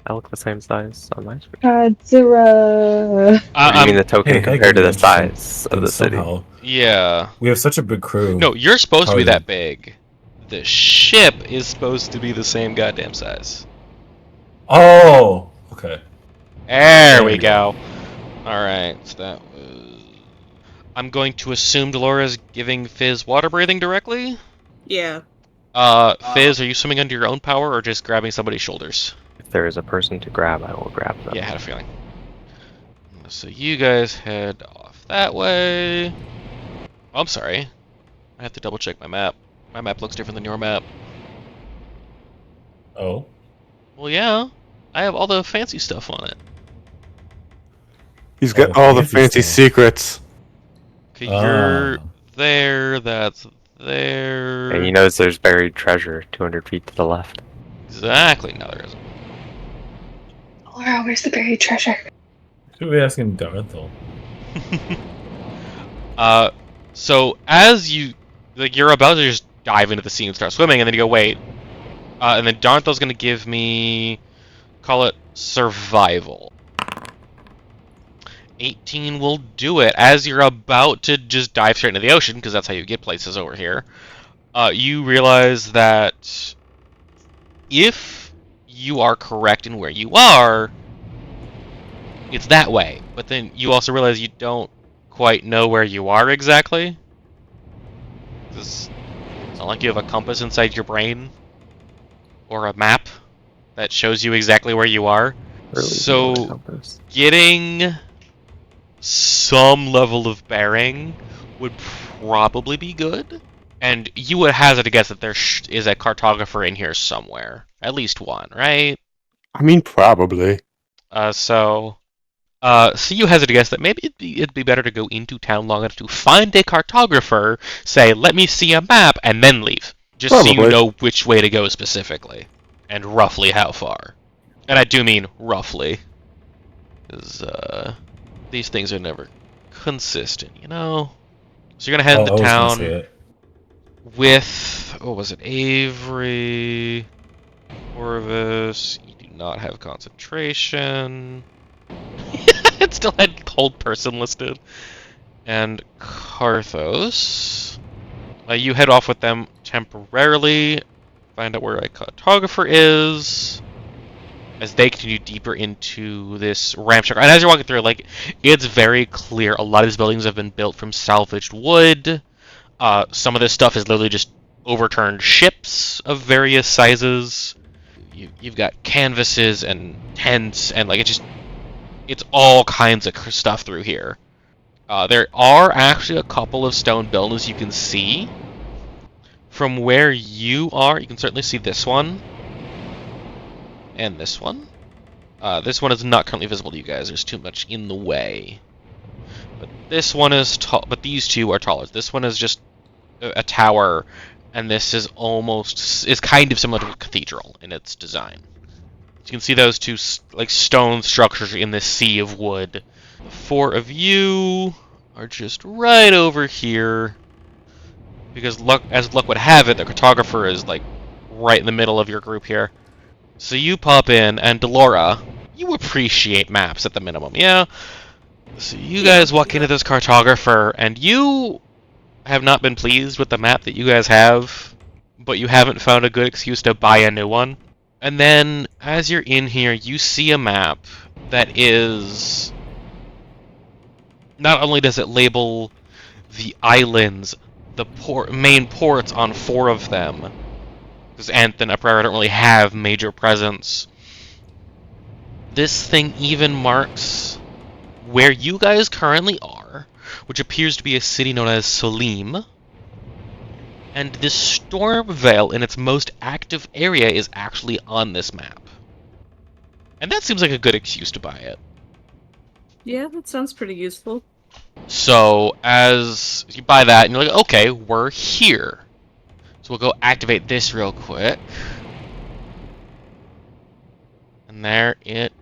I look the same size on my screen. Godzilla. I mean the token Hey, that compared to could the be size of the city. somehow. Yeah. We have such a big crew. No, you're supposed to be Harder. that big. The ship is supposed to be the same goddamn size. Oh! Okay. There we go. Alright, so that was... I'm going to assume Delora's giving Fizz water breathing directly? Yeah. Fizz, are you swimming under your own power or just grabbing somebody's shoulders? If there is a person to grab, I will grab them. Yeah, I had a feeling. So you guys head off that way. Oh, I'm sorry. I have to double check my map. My map looks different than your map. Oh. Well, yeah. I have all the fancy stuff on it. He's got Oh, all the fancy fancy stuff. secrets. Okay, Ah. you're there, that's there. And you notice there's buried treasure 200 feet to the left. Exactly. No, there isn't. Laura, where's the buried treasure? Should be asking Darthel. So as you're about to just dive into the sea and start swimming, and then you go, wait. And then Darthel's gonna give me, call it survival. 18 will do it. As you're about to just dive straight into the ocean, because that's how you get places over here, you realize that if you are correct in where you are, it's that way. But then you also realize you don't quite know where you are exactly. It's not like you have a compass inside your brain or a map that shows you exactly where you are. So getting some level of bearing would probably be good. And you would hazard a guess that there is a cartographer in here somewhere. At least one, right? I mean, probably. So you hazard a guess that maybe it'd be better to go into town long enough to find a cartographer, say, let me see a map, and then leave. Just Probably. so you know which way to go specifically. And roughly how far. And I do mean roughly. Because these things are never consistent, you know? So you're going to head into town with, what was it, Avery, Corvus. You do not have concentration. It still had hold person listed. And Carthos. You head off with them temporarily, find out where a cartographer is, as they continue deeper into this ramshackle. And as you're walking through, like, it's very clear a lot of these buildings have been built from salvaged wood. Some of this stuff is literally just overturned ships of various sizes. You've got canvases and tents, and like it's all kinds of stuff through here. There are actually a couple of stone buildings you can see. From where you are, you can certainly see this one. And this one. This one is not currently visible to you guys. There's too much in the way. But this one is tall. But these two are taller. This one is just a tower. And this is kind of similar to a cathedral in its design. You can see those two like stone structures in this sea of wood. The four of you are just right over here, because as luck would have it, the cartographer is like right in the middle of your group here. So you pop in, and Delora, you appreciate maps at the minimum, yeah? So you guys walk into this cartographer, and you have not been pleased with the map that you guys have, but you haven't found a good excuse to buy a new one. And then, as you're in here, you see a map that is... Not only does it label the islands, the main ports on 4 of them, because Anth and Uprara don't really have major presence. This thing even marks where you guys currently are, which appears to be a city known as Salim. And this storm veil in its most active area is actually on this map. And that seems like a good excuse to buy it. Yeah, that sounds pretty useful. So, as you buy that, and you're like, okay, we're here. So we'll go activate this real quick. And there it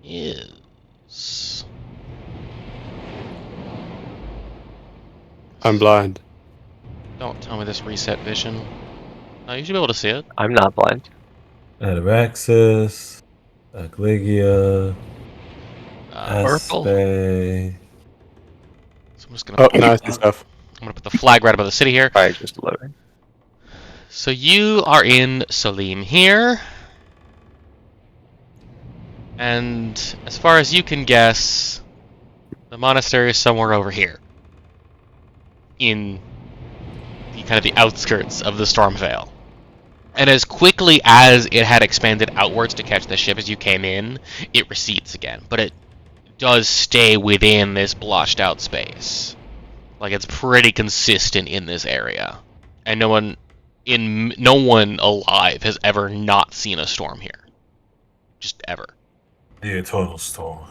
is. I'm blind. Don't tell me this reset vision. No, you should be able to see it. I'm not blind. Ataraxis, Aglygia, Purple. Aspe. So I'm just gonna. Oh, nice stuff. I'm gonna put the flag right above the city here. Alright, just loading. So you are in Salim here. And as far as you can guess, the monastery is somewhere over here. In the kind of the outskirts of the Stormvale. And as quickly as it had expanded outwards to catch the ship as you came in, it recedes again. But it does stay within this blotched out space. Like, it's pretty consistent in this area. And no one alive has ever not seen a storm here. Just ever. Yeah, total storm.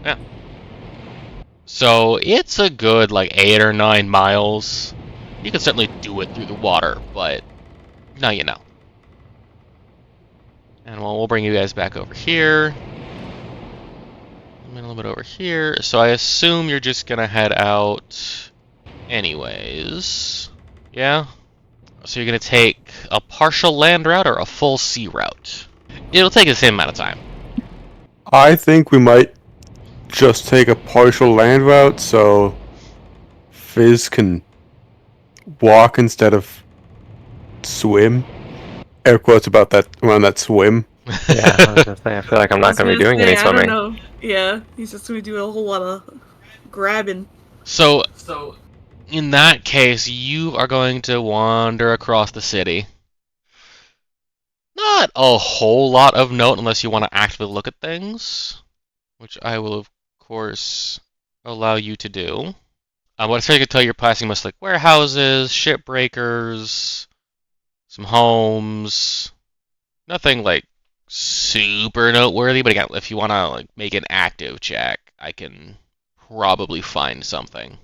Yeah. So it's a good like 8 or 9 miles. You can certainly do it through the water, but now you know. And we'll bring you guys back over here. A little bit over here. So I assume you're just gonna head out anyways. Yeah? So you're gonna take a partial land route or a full sea route? It'll take the same amount of time. I think we might just take a partial land route so Fizz can walk instead of swim. Air quotes about that around that swim. Yeah, I was gonna say, I feel like I'm not gonna be doing any I don't swimming. know. Yeah, he's just gonna do a whole lot of grabbing. So in that case, you are going to wander across the city. Not a whole lot of note unless you want to actively look at things, which I will, of course, allow you to do. What I think I could tell you're passing most like warehouses, shipbreakers, some homes. Nothing like super noteworthy, but again, if you want to like make an active check, I can probably find something.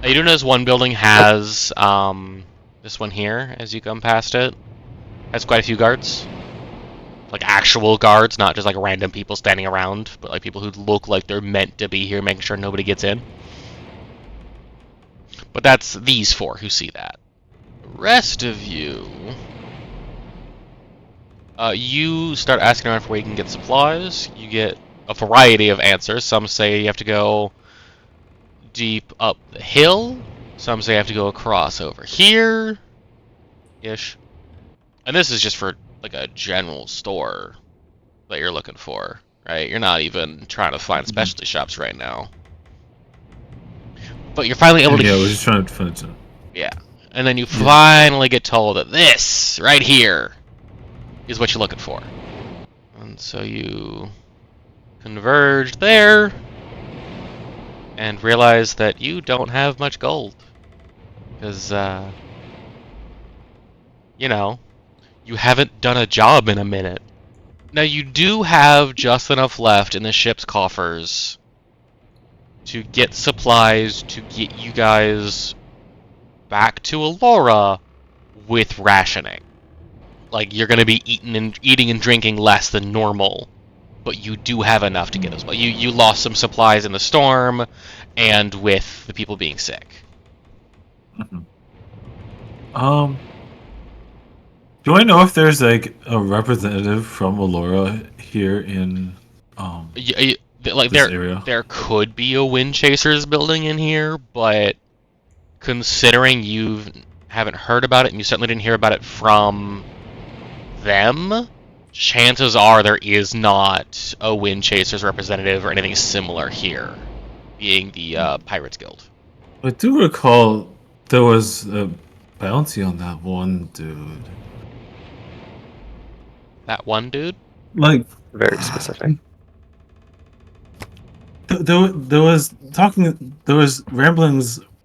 You do notice one building has this one here as you come past it. Has quite a few guards. Like actual guards, not just like random people standing around, but like people who look like they're meant to be here, making sure nobody gets in. But that's these four who see that. The rest of you... you start asking around for where you can get supplies. You get a variety of answers. Some say you have to go deep up the hill. Some say you have to go across over here. Ish. And this is just for like a general store that you're looking for, right? You're not even trying to find specialty shops right now. But you're finally able to... Yeah, we're just trying to find some. Yeah. And then you finally get told that this, right here, is what you're looking for. And so you converge there and realize that you don't have much gold. Because, you know, you haven't done a job in a minute. Now, you do have just enough left in the ship's coffers to get supplies to get you guys back to Allura with rationing. Like, you're going to be eating and drinking less than normal, but you do have enough to get as well. You lost some supplies in the storm and with the people being sick. Do I know if there's like a representative from Allura here in Like this area? there could be a Wind Chasers building in here, but considering you haven't heard about it and you certainly didn't hear about it from them, chances are there is not a Wind Chasers representative or anything similar here, being the Pirates Guild. I do recall there was a bounty on that one dude. That one dude? Like, very specific. There was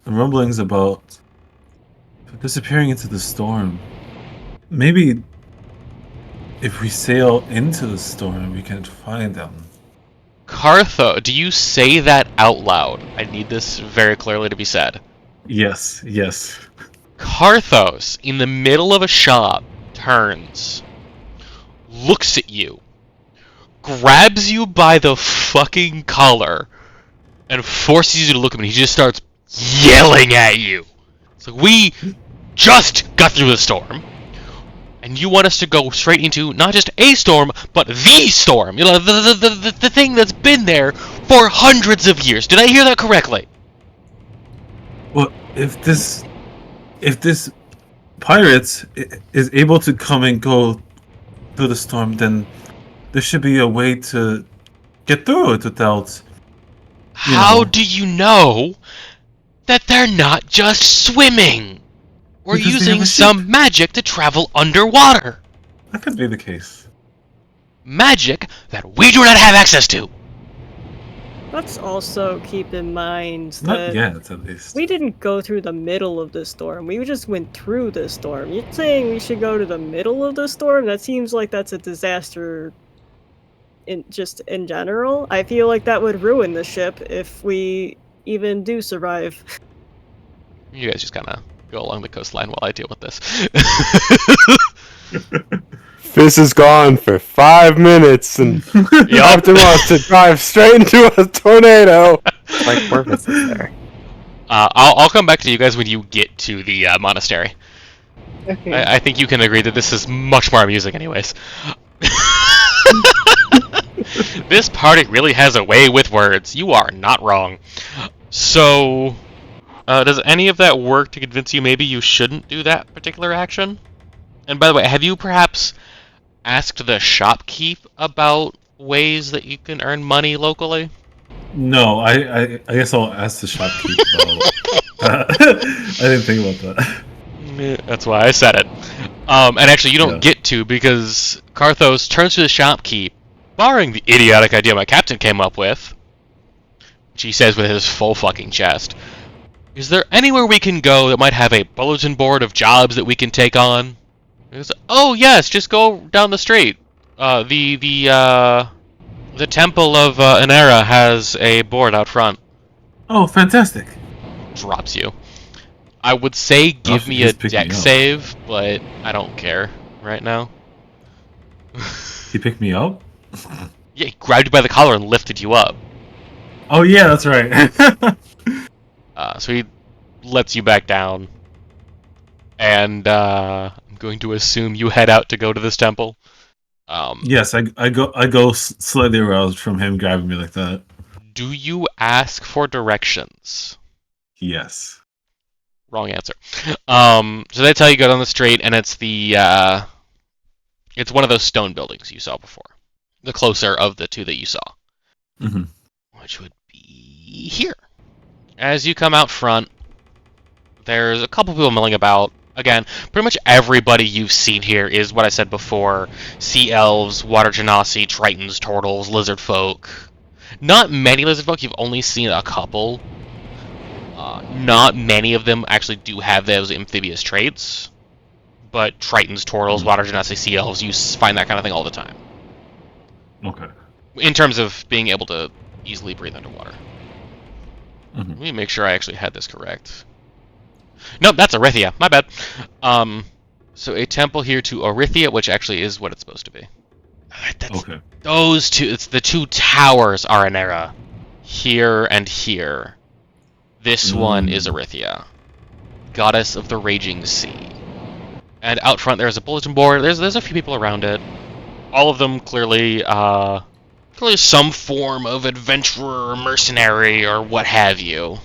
rumblings about disappearing into the storm. Maybe if we sail into the storm, we can find them. Cartho, do you say that out loud? I need this very clearly to be said. Yes, yes. Carthos, in the middle of a shop, turns, looks at you, grabs you by the fucking collar, and forces you to look at him, and he just starts yelling at you. It's like, we just got through the storm, and you want us to go straight into not just a storm, but the storm. You know, the thing that's been there for hundreds of years. Did I hear that correctly? Well, if this pirate is able to come and go through the storm, then there should be a way to get through it without... How do you know that they're not just swimming? We're Because they have using a ship. some magic to travel underwater. That could be the case. Magic that we do not have access to. Let's also keep in mind Not that yet, at least. we didn't go through the middle of the storm. We just went through the storm. You're saying we should go to the middle of the storm? That seems like that's a disaster in general. I feel like that would ruin the ship if we even do survive. You guys just kind of go along the coastline while I deal with this. Fizz is gone for 5 minutes, and Optimus wants to drive straight into a tornado. Like Corvus is there. I'll come back to you guys when you get to the monastery. Okay. I think you can agree that this is much more amusing anyways. This party really has a way with words. You are not wrong. So, does any of that work to convince you maybe you shouldn't do that particular action? And by the way, have you perhaps asked the shopkeep about ways that you can earn money locally? No, I guess I'll ask the shopkeep about I didn't think about that. That's why I said it. And actually, you don't get to, because Karthos turns to the shopkeep, barring the idiotic idea my captain came up with, which he says with his full fucking chest. Is there anywhere we can go that might have a bulletin board of jobs that we can take on? Oh yes, just go down the street. The temple of Inera has a board out front. Oh, fantastic! Drops you. I would say give me a deck save, but I don't care right now. He picked me up? Yeah, he grabbed you by the collar and lifted you up. Oh yeah, that's right. So he lets you back down, and I'm going to assume you head out to go to this temple. Yes, I go slightly aroused from him grabbing me like that. Do you ask for directions? Yes. Wrong answer. So they tell you go down the street, and it's it's one of those stone buildings you saw before. The closer of the two that you saw. Mm-hmm. Which would be here. As you come out front, there's a couple people milling about. Again, pretty much everybody you've seen here is what I said before. Sea elves, water genasi, tritons, turtles, lizard folk. Not many lizard folk, you've only seen a couple. Not many of them actually do have those amphibious traits. But tritons, turtles, water genasi, sea elves, you find that kind of thing all the time. Okay. In terms of being able to easily breathe underwater. Mm-hmm. Let me make sure I actually had this correct. Nope, that's Orithia. My bad. So a temple here to Orithia, which actually is what it's supposed to be. Okay. Those two, it's the two towers are Inera. Here and here. This one is Orithia. Goddess of the Raging Sea. And out front there's a bulletin board. There's a few people around it. All of them clearly some form of adventurer, mercenary, or what have you.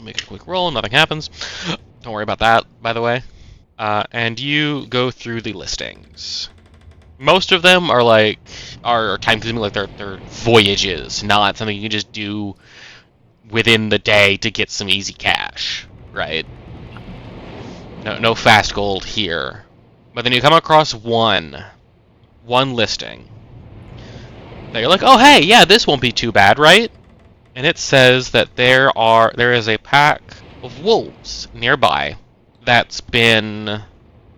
Make a quick roll, nothing happens. Don't worry about that, by the way. And you go through the listings. Most of them are time-consuming, like they're voyages, not something you can just do within the day to get some easy cash, right? No fast gold here. But then you come across one listing that you're like, oh hey, yeah, this won't be too bad, right? And it says that there is a pack of wolves nearby that's been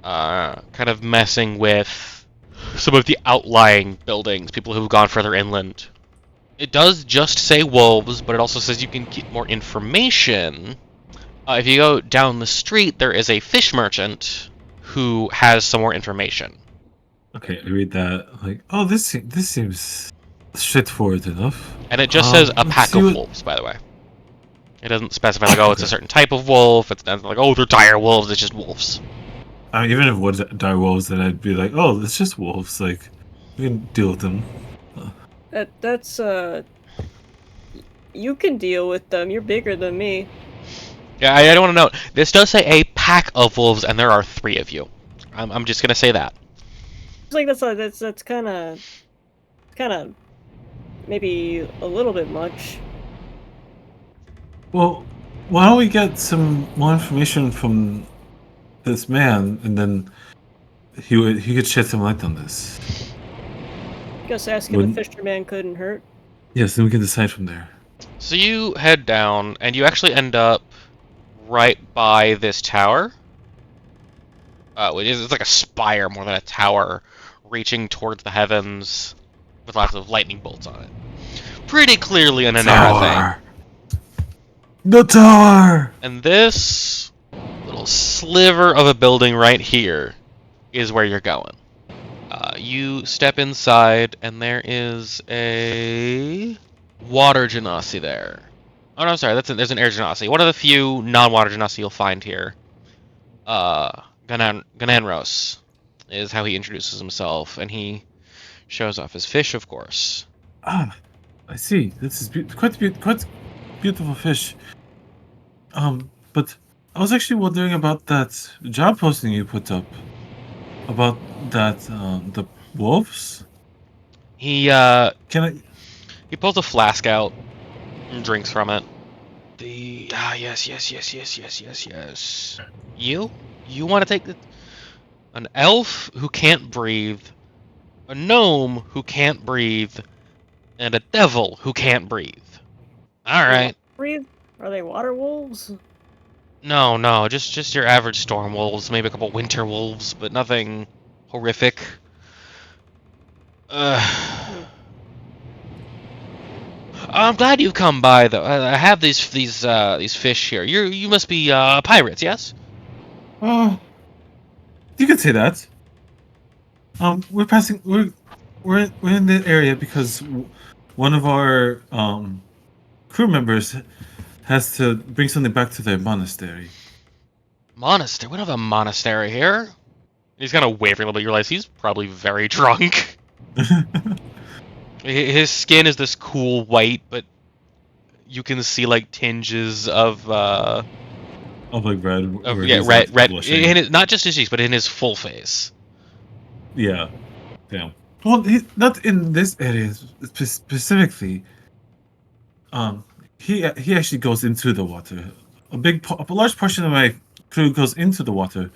kind of messing with some of the outlying buildings, people who've gone further inland. It does just say wolves, but it also says you can get more information. If you go down the street, there is a fish merchant who has some more information. Okay, I read that. Like, oh, this seems straightforward enough. And it just says a pack of wolves, by the way. It doesn't specify, like, oh, it's a certain type of wolf. It's not like, oh, they're dire wolves. It's just wolves. I mean, even if it was dire wolves, then I'd be like, oh, it's just wolves. Like, we can deal with them. That's you can deal with them. You're bigger than me. Yeah, I don't want to know. This does say a pack of wolves, and there are 3 of you. I'm just gonna say that. It's like that's kind of maybe a little bit much. Well, why don't we get some more information from this man, and then he could shed some light on this. Guess asking the fisherman couldn't hurt. Yes, then we can decide from there. So you head down, and you actually end up right by this tower. It's like a spire more than a tower, reaching towards the heavens with lots of lightning bolts on it. Pretty clearly an Inera thing. The tower! And this little sliver of a building right here is where you're going. You step inside, and there is a water genasi there. Oh no, sorry, there's an air genasi. One of the few non-water genasi you'll find here. Gananros is how he introduces himself, and he shows off his fish, of course. Ah, I see. This is quite beautiful fish. But I was actually wondering about that job posting you put up. About that, the wolves? He He pulls a flask out and drinks from it. Yes. You want to take an elf who can't breathe, a gnome who can't breathe, and a devil who can't breathe. All right. Breathe? Are they water wolves? No, just your average storm wolves, maybe a couple winter wolves, but nothing horrific. I'm glad you've come by, though. I have these fish here. You must be pirates, yes? You could say that. We're passing. We're in the area because one of our crew members has to bring something back to their monastery. Monastery? We don't have a monastery here. He's kind of wavering a little bit. You realize he's probably very drunk. His skin is this cool white, but you can see like tinges of like red. Red. In not just his cheeks, but in his full face. Yeah. Well, not in this area specifically. He actually goes into the water. A large portion of my crew goes into the water,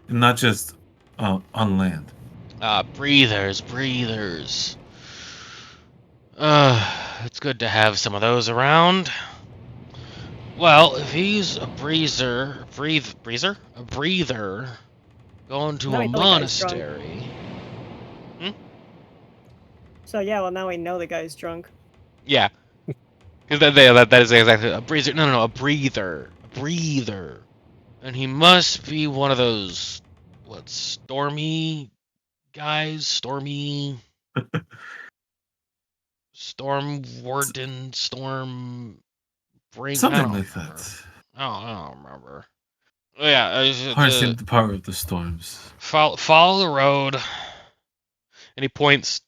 and not just on land. Breathers. It's good to have some of those around. Well, if he's a breather, going to a monastery. So yeah, well now we know the guy's drunk. Yeah, because that is exactly a breather. No, a breather, and he must be one of those stormy guys, storm warden, storm brain, something like that. I don't remember. Oh, yeah, Harnessing the power of the storms. Follow the road, and he points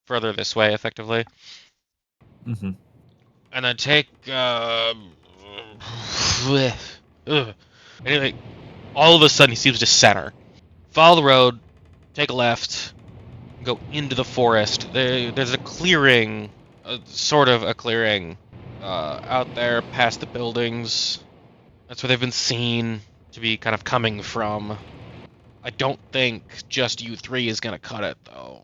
further this way, effectively. Mm-hmm. And then take anyway, all of a sudden he seems to center. Follow the road, take a left, go into the forest. There's a clearing, sort of a clearing, out there past the buildings. That's where they've been seen to be kind of coming from. I don't think just you three is gonna cut it, though.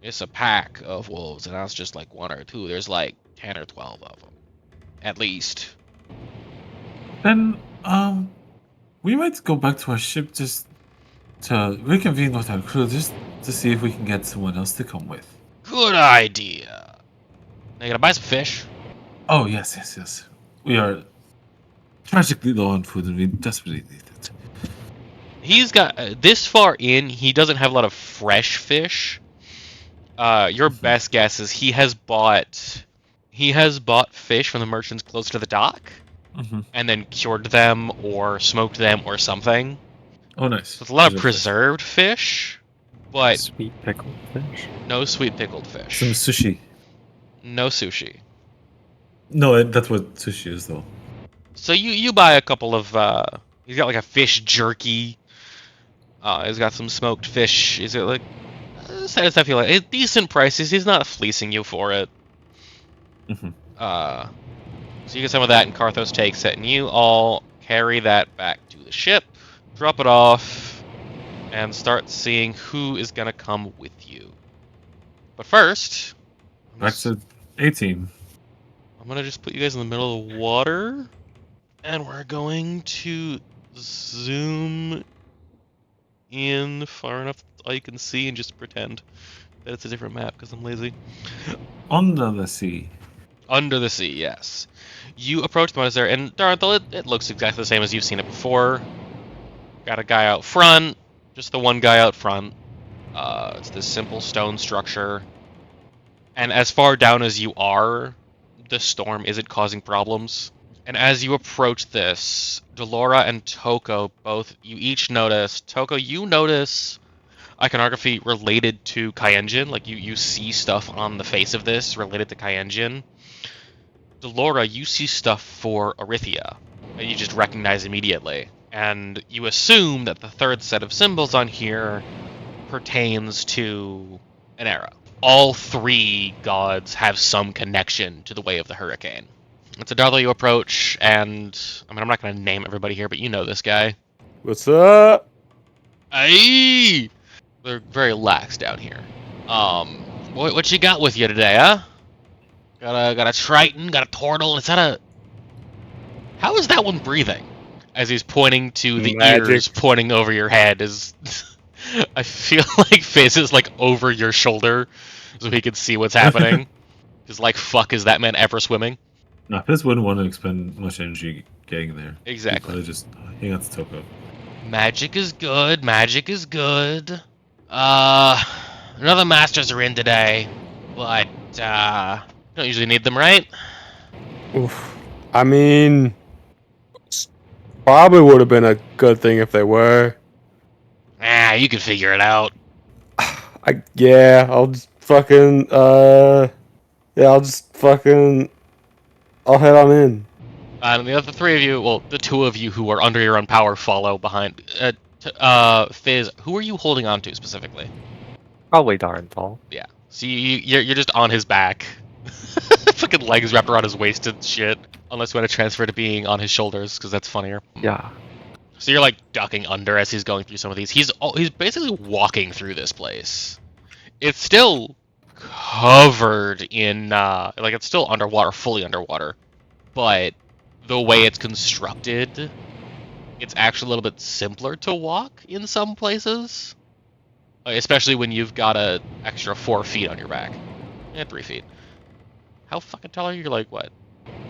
It's a pack of wolves, and that's just like one or two. There's like 10 or 12 of them, at least. Then, we might go back to our ship just to reconvene with our crew, just to see if we can get someone else to come with. Good idea. Now you gonna buy some fish? Oh, yes. We are tragically low on food, and we desperately need it. He's got, this far in, he doesn't have a lot of fresh fish. Your best guess is he has bought fish from the merchants close to the dock, and then cured them or smoked them or something. Oh, nice. So it's a lot of preserved fish, but sweet pickled fish. No sweet pickled fish. Some sushi. No sushi. No, that's what sushi is, though. So you buy a couple of. He's got like a fish jerky. He's got some smoked fish. He's got like. I feel like decent prices. He's not fleecing you for it. So you get some of that, and Karthos takes it, and you all carry that back to the ship, drop it off, and start seeing who is gonna come with you. But first, back to 18. I'm gonna just put you guys in the middle of the water, and we're going to zoom in far enough all you can see and just pretend that it's a different map because I'm lazy. Under the sea. Under the sea, yes. You approach the monastery, and Darnthal, it looks exactly the same as you've seen it before. Got a guy out front, just the one guy out front. It's this simple stone structure. And as far down as you are, the storm isn't causing problems. And as you approach this, Delora and Toko you each notice. Toko, you notice iconography related to Kyenjin. Like, you see stuff on the face of this related to Kyenjin. Delora, you see stuff for Arithia that you just recognize immediately. And you assume that the third set of symbols on here pertains to an era. All three gods have some connection to the Way of the Hurricane. It's a Darla you approach, and I mean, I'm not going to name everybody here, but you know this guy. What's up? Aye! They're very lax down here. What you got with you today, huh? Got a Triton, got a Turtle. Is that a... How is that one breathing? As he's pointing to the ears pointing over your head. I feel like Fizz is like over your shoulder so he can see what's happening. Because like, fuck, is that man ever swimming? No, Fizz wouldn't want to expend much energy getting there. Exactly. He'd just hang out to Toko. Magic is good. Magic is good. None of the masters are in today, but you don't usually need them, right? Oof. I mean, probably would have been a good thing if they were. You can figure it out. I'll just fucking I'll head on in. And the other three of you, well, the two of you who are under your own power follow behind. Fizz, who are you holding on to specifically? Probably Darnthal. Yeah. So you're just on his back. Fucking legs wrapped around his waist and shit. Unless you want to transfer to being on his shoulders, because that's funnier. Yeah. So you're like ducking under as he's going through some of these. He's basically walking through this place. It's still covered in like it's still underwater, fully underwater. But the way it's constructed, it's actually a little bit simpler to walk in some places. Especially when you've got an extra 4 feet on your back. 3 feet. How fucking tall are you? You're like, what?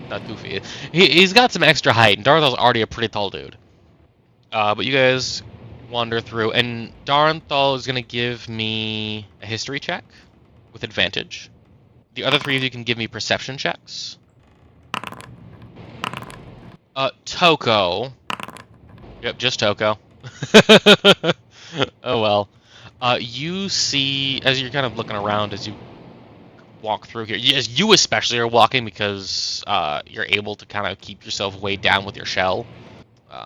Not 2 feet. He's got some extra height, and Darthal's already a pretty tall dude. But you guys wander through, and Darnthal is going to give me a history check with advantage. The other three of you can give me perception checks. Toko. Yep, just Toko. Oh well. You see, as you're kind of looking around as you walk through here, as you especially are walking because you're able to kind of keep yourself weighed down with your shell,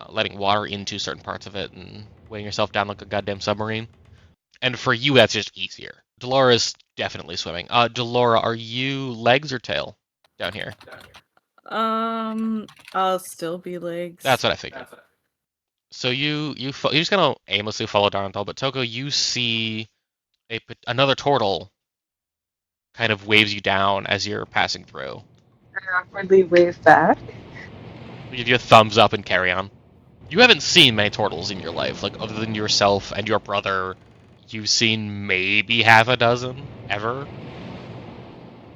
letting water into certain parts of it and weighing yourself down like a goddamn submarine. And for you, that's just easier. Delora's definitely swimming. Delora, are you legs or tail down here? I'll still be legs. That's what I figured. So you just gonna aimlessly follow Darnthal, but Toko, you see another turtle kind of waves you down as you're passing through. I awkwardly wave back. We give you a thumbs up and carry on. You haven't seen many turtles in your life, like other than yourself and your brother. You've seen maybe half a dozen ever,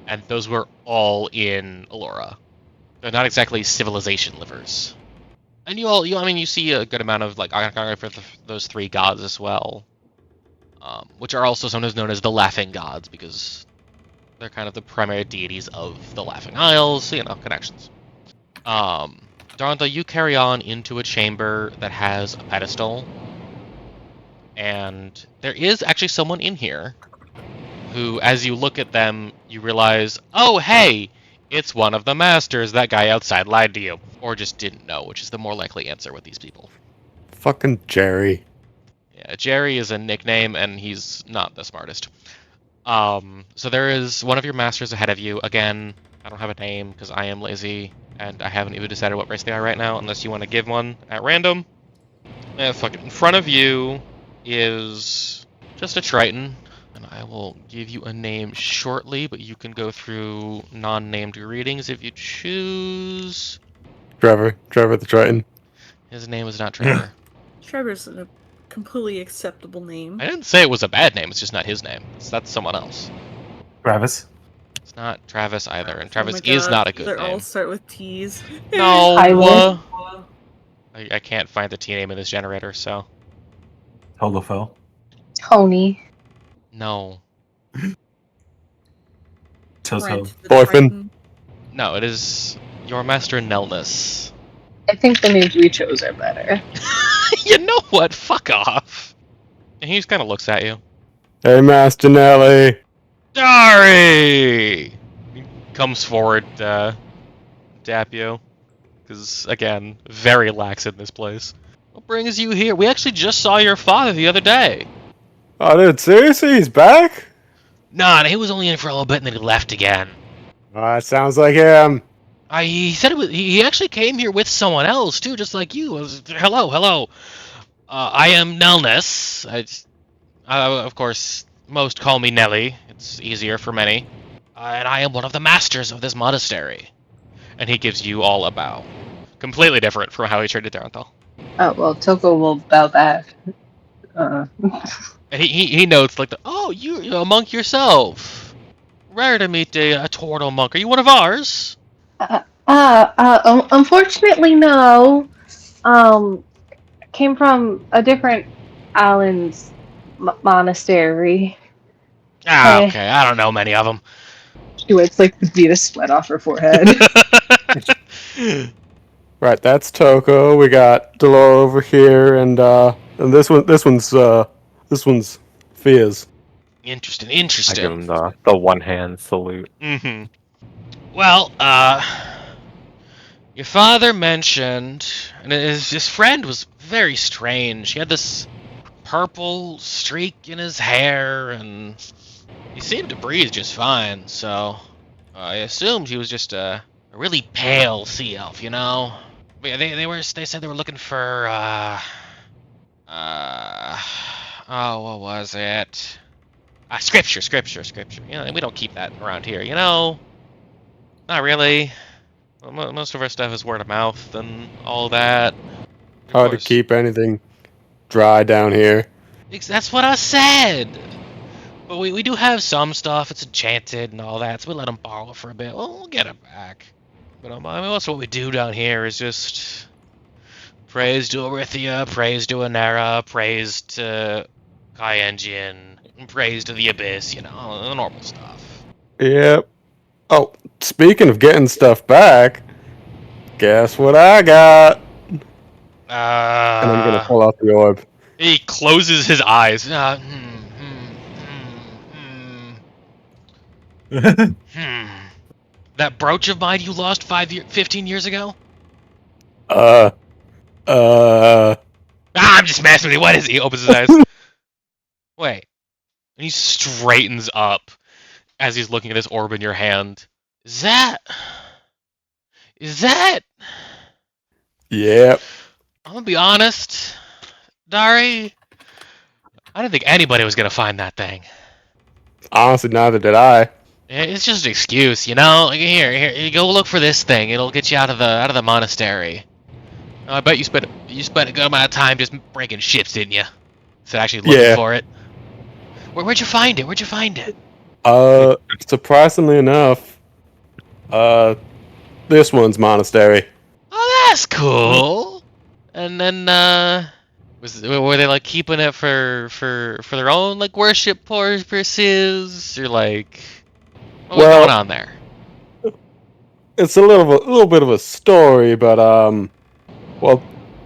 and those were all in Allura. They're not exactly civilization livers. And you see a good amount of like iconography for those three gods as well, which are also sometimes known as the Laughing Gods because they're kind of the primary deities of the Laughing Isles. So, connections. Darnthal, you carry on into a chamber that has a pedestal, and there is actually someone in here who, as you look at them, you realize, oh hey, it's one of the masters. That guy outside lied to you. Or just didn't know, which is the more likely answer with these people. Fucking Jerry. Yeah, Jerry is a nickname, and he's not the smartest. So there is one of your masters ahead of you. Again, I don't have a name, because I am lazy, and I haven't even decided what race they are right now, unless you want to give one at random. Fuck it. In front of you is just a Triton. And I will give you a name shortly, but you can go through non-named readings if you choose. Trevor the Triton. His name is not Trevor. Trevor's a completely acceptable name. I didn't say it was a bad name, it's just not his name. That's someone else. Travis. It's not Travis either, and Oh Travis my is God, not a good they name. all start with T's. No! I can't find the T name in this generator, so... Holofel. Tony. No. Toto. Brent the Boyfriend. Triton. No, it is your master Nelnus. I think the names we chose are better. You know what? Fuck off. And he just kind of looks at you. Hey, Master Nelly. Dari! He comes forward, dap you. Because, again, very lax in this place. What brings you here? We actually just saw your father the other day. Oh, dude, seriously? He's back? Nah, he was only in for a little bit and then he left again. Oh, that sounds like him. He said it was, he actually came here with someone else, too, just like you. Hello. I am Nelnus. Of course, most call me Nelly. It's easier for many. And I am one of the masters of this monastery. And he gives you all a bow. Completely different from how he treated Darenthal. Oh, well, Toko will bow back. And he notes, like, you're a monk yourself. Rare to meet a Tortle monk. Are you one of ours? Unfortunately, no. Came from a different island's monastery. Okay, I don't know many of them. She wipes, like, the bead of sweat off her forehead. Right, that's Toko. We got Delora over here, and this one's Fizz. Interesting. I give him the one hand salute. Mm-hmm. Well, your father mentioned, and his friend was very strange. He had this purple streak in his hair, and he seemed to breathe just fine, so I assumed he was just a really pale sea elf, you know? But yeah, they said they were looking for, what was it? Scripture. You know, we don't keep that around here, you know? Not really. Most of our stuff is word of mouth and all that. Hard to keep anything dry down here. That's what I said! But we do have some stuff, it's enchanted and all that, so we let them borrow it for a bit. Well, we'll get it back. But I mean, most of what we do down here is just praise to Orithia, praise to Anera, praise to Kyenjian, praise to the Abyss, you know, the normal stuff. Yep. Oh, speaking of getting stuff back, guess what I got? And I'm gonna pull out the orb. He closes his eyes. That brooch of mine you lost 15 years ago? I'm just messing with you. What is it? He opens his eyes. Wait. And he straightens up as he's looking at this orb in your hand. Is that? Yep. I'm gonna be honest, Dari. I didn't think anybody was gonna find that thing. Honestly, neither did I. It's just an excuse, you know. Like, here, you go look for this thing. It'll get you out of the monastery. Oh, I bet you spent a good amount of time just breaking ships, didn't you? Instead of actually looking for it. Where'd you find it? Surprisingly enough, this one's monastery. Oh, that's cool. And then, were they like keeping it for their own like worship purposes, or like what was going on there? It's a little bit of a story, but well,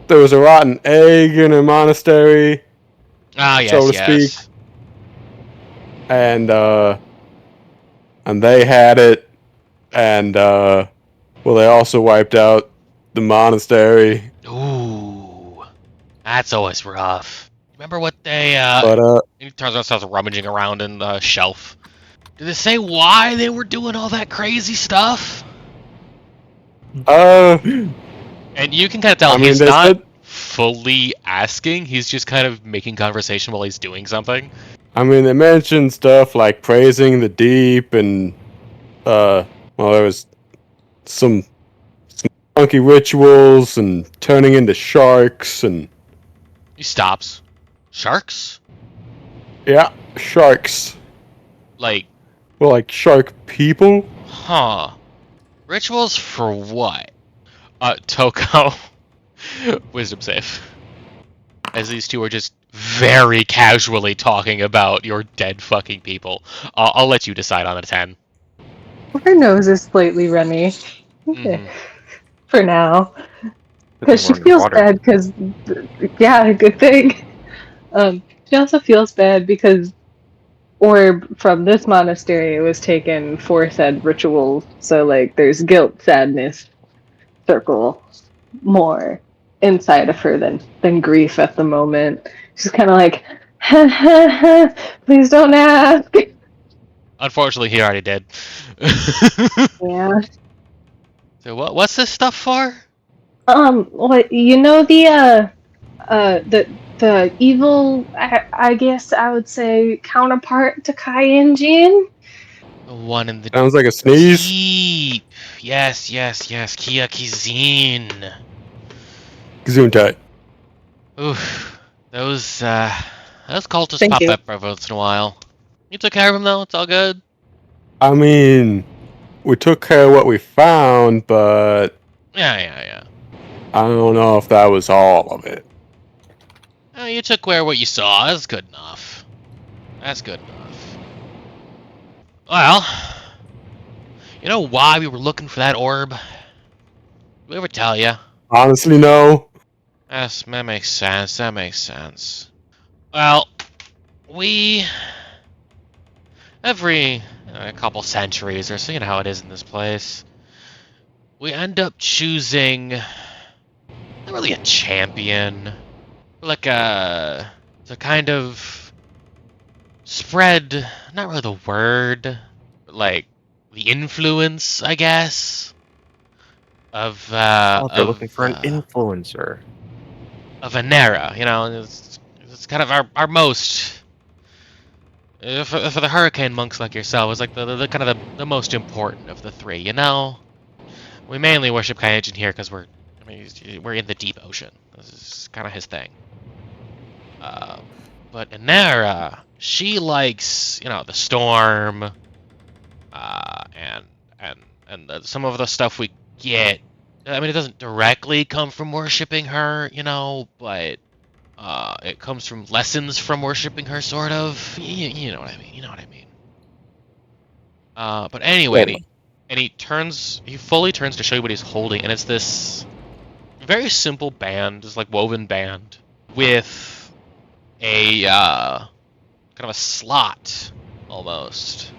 there was a rotten egg in a monastery, so to speak, and they had it, and well, they also wiped out the monastery. Ooh, that's always rough. Remember what they he turns around, starts rummaging around in the shelf. Did they say why they were doing all that crazy stuff? And you can kind of tell he's not fully asking. He's just kind of making conversation while he's doing something. I mean, they mentioned stuff like praising the deep, and well, there was some funky rituals and turning into sharks, and he stops. Sharks? Yeah, sharks. Like shark people? Huh. Rituals for what? Toko. Wisdom save. As these two are just very casually talking about your dead fucking people. I'll let you decide on a 10. Her nose is slightly runny. Mhm. For now. Good Because thing she we're feels underwater. bad because, yeah, good thing. She also feels bad because orb from this monastery was taken for said rituals. So, like, there's guilt, sadness, circle more inside of her than grief at the moment. She's kind of like, ha ha ha, please don't ask. Unfortunately, he already did. Yeah. So what's this stuff for? What you know the evil, I guess I would say counterpart to Kai-Jin? The one in the Sounds like a sneeze. deep. Yes, Kia Kizin. Gesundheit. Oof. Those cultists Thank pop you. up every once in a while. You took care of them though, it's all good. I mean, we took care of what we found, but Yeah. I don't know if that was all of it. You took care of what you saw, that's good enough. That's good enough. Well, you know why we were looking for that orb? Did we ever tell you? Honestly, no. Yes, that makes sense. Well, we... Every a couple centuries or so, you know how it is in this place, we end up choosing... Not really a champion. Like to kind of spread, not really the word, but like the influence, I guess, of Oh, they're looking for an influencer. of Anera. You know, it's kind of our most for the hurricane monks like yourself. It's like the kind of the most important of the three. You know, we mainly worship Kai-Jin here because we're in the deep ocean. This is kind of his thing. But Anera, she likes, the storm, and some of the stuff we get. I mean, it doesn't directly come from worshiping her, but it comes from lessons from worshiping her, sort of. You know what I mean. But anyway, he fully turns to show you what he's holding, and it's this very simple band, this like woven band with a kind of a slot almost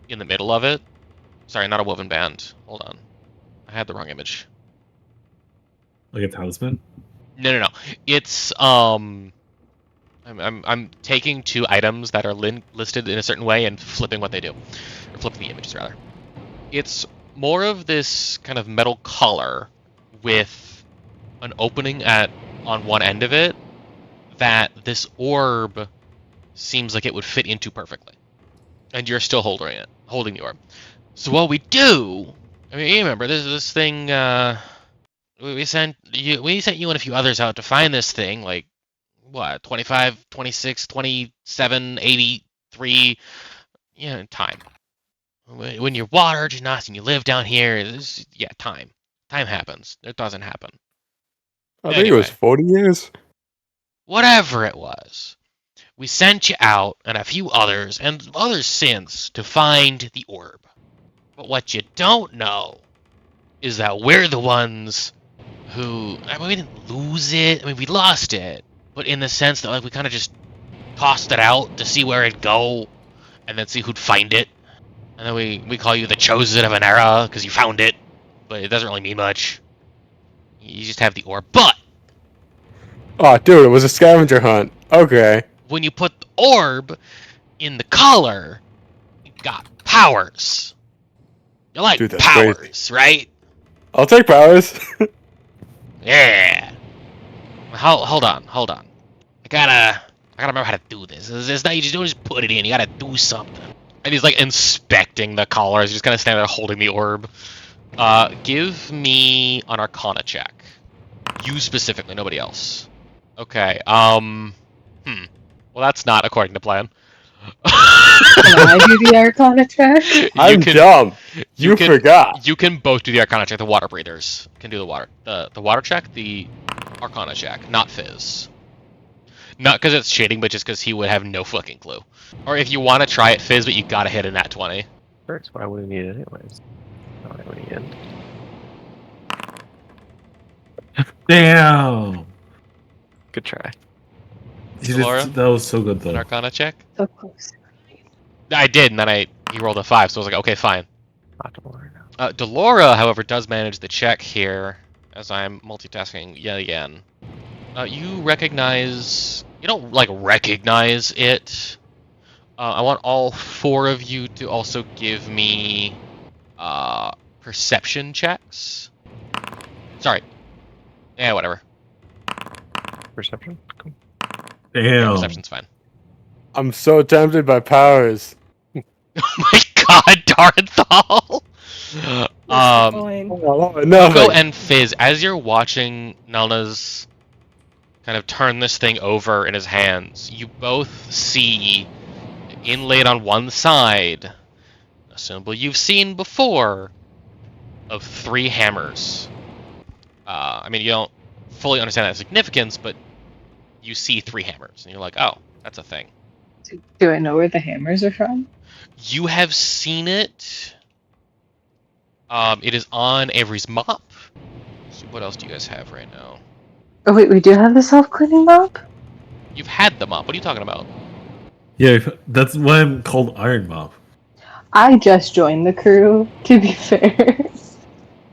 in the middle of it. Sorry, not a woven band. Hold on, I had the wrong image. Like a talisman? No. It's I'm taking two items that are listed in a certain way and flipping what they do, or flipping the images rather. It's more of this kind of metal collar with an opening on one end of it that this orb seems like it would fit into perfectly, and you're still holding the orb. So what we do, I mean, you remember this thing. We sent you and a few others out to find this thing. Like what? 25, 26, 27, 83. Time. When you're watered, you're not, and you live down here. Time. Time happens. It doesn't happen. I think it was 40 years. Whatever it was, we sent you out and a few others and others since to find the orb. But what you don't know is that we're the ones who, I mean, we didn't lose it. I mean, we lost it, but in the sense that we kind of just tossed it out to see where it'd go and then see who'd find it. And then we call you the chosen of Anera because you found it, but it doesn't really mean much. You just have the orb. But Oh, dude, it was a scavenger hunt. Okay. when you put the orb in the collar, you got powers. You like Dude, that's powers, crazy. right? I'll take powers. Yeah. Hold on. I gotta remember how to do this. It's not, you just don't just put it in. You gotta do something. And he's like inspecting the collar. He's just kind of standing there holding the orb. Give me an Arcana check. You specifically, nobody else. Okay. Well, that's not according to plan. Can I do the Arcana check? I'm dumb. You forgot. You can both do the Arcana check. The water breathers can do the water check, the Arcana check, not Fizz. Not because it's cheating, but just because he would have no fucking clue. Or if you want to try it, Fizz, but you gotta hit a nat 20. Sure, it's what I would have needed anyways. Not what I would need. Damn. Good try. Laura? That was so good though. An Arcana check? So close. I did, and then he rolled a 5, so I was like, okay, fine. Not Delora now. Delora, however, does manage the check here, as I'm multitasking yet again. You recognize... You don't, like, recognize it. I want all 4 of you to also give me perception checks. Sorry. Yeah, whatever. Perception? Cool. Damn. Yeah, perception's fine. I'm so tempted by powers. Oh my god, Darnthal! No, Go and Fizz, as you're watching Nelna's kind of turn this thing over in his hands, you both see inlaid on one side a symbol you've seen before of 3 hammers. I mean, you don't fully understand that significance, but you see 3 hammers, and you're like, oh, that's a thing. Do I know where the hammers are from? You have seen it. It is on Avery's mop. So what else do you guys have right now? Oh wait, we do have the self-cleaning mop? You've had the mop. What are you talking about? Yeah, that's why I'm called Iron Mop. I just joined the crew, to be fair.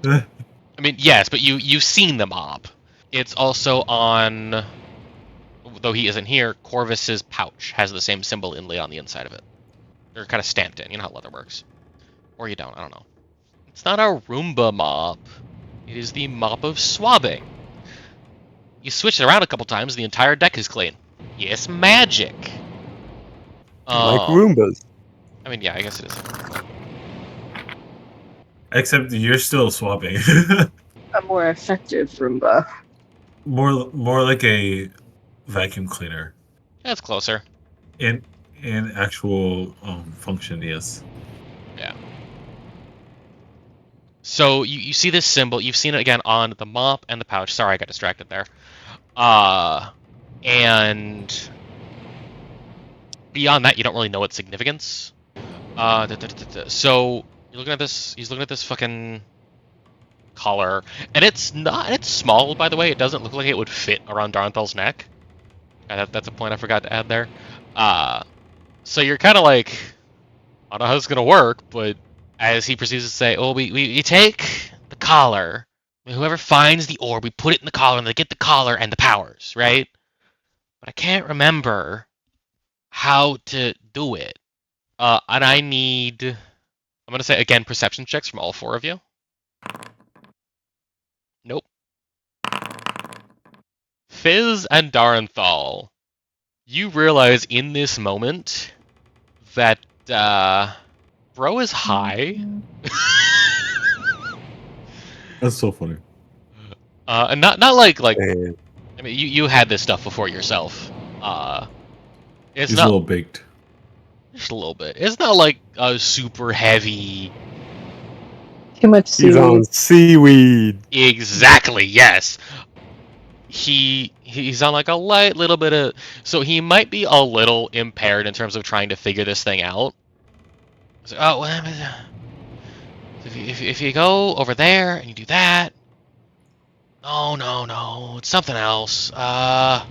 I mean, yes, but you've seen the mop. It's also on, though he isn't here, Corvus's pouch has the same symbol inlaid on the inside of it. They're kind of stamped in. You know how leather works. Or you don't. I don't know. It's not a Roomba mop. It is the mop of swabbing. You switch it around a couple times, the entire deck is clean. Yes, magic. Like Roombas. I mean, yeah, I guess it is. Except you're still swapping. A more effective Roomba. more like a vacuum cleaner. That's closer. In actual function, yes. Yeah. So you see this symbol. You've seen it again on the mop and the pouch. Sorry, I got distracted there. And beyond that, you don't really know its significance. So you're looking at this. He's looking at this fucking collar, and it's not. It's small, by the way. It doesn't look like it would fit around Darnthal's neck. That's a point I forgot to add there. So you're kind of like, I don't know how it's gonna work, but as he proceeds to say, "Oh, we take the collar. Whoever finds the orb, we put it in the collar, and they get the collar and the powers, right? But I can't remember how to do it. And I need, I'm gonna say again, perception checks from all 4 of you. Nope. Fizz and Darnthal, you realize in this moment that bro is high. That's so funny. And not like I mean, you had this stuff before yourself. It's He's not a little baked. just a little bit. It's not like a super heavy. Too much He's on seaweed. Exactly. Yes. He's on like a light little bit of. So he might be a little impaired in terms of trying to figure this thing out. So, oh, well, if you go over there and you do that. No, it's something else. I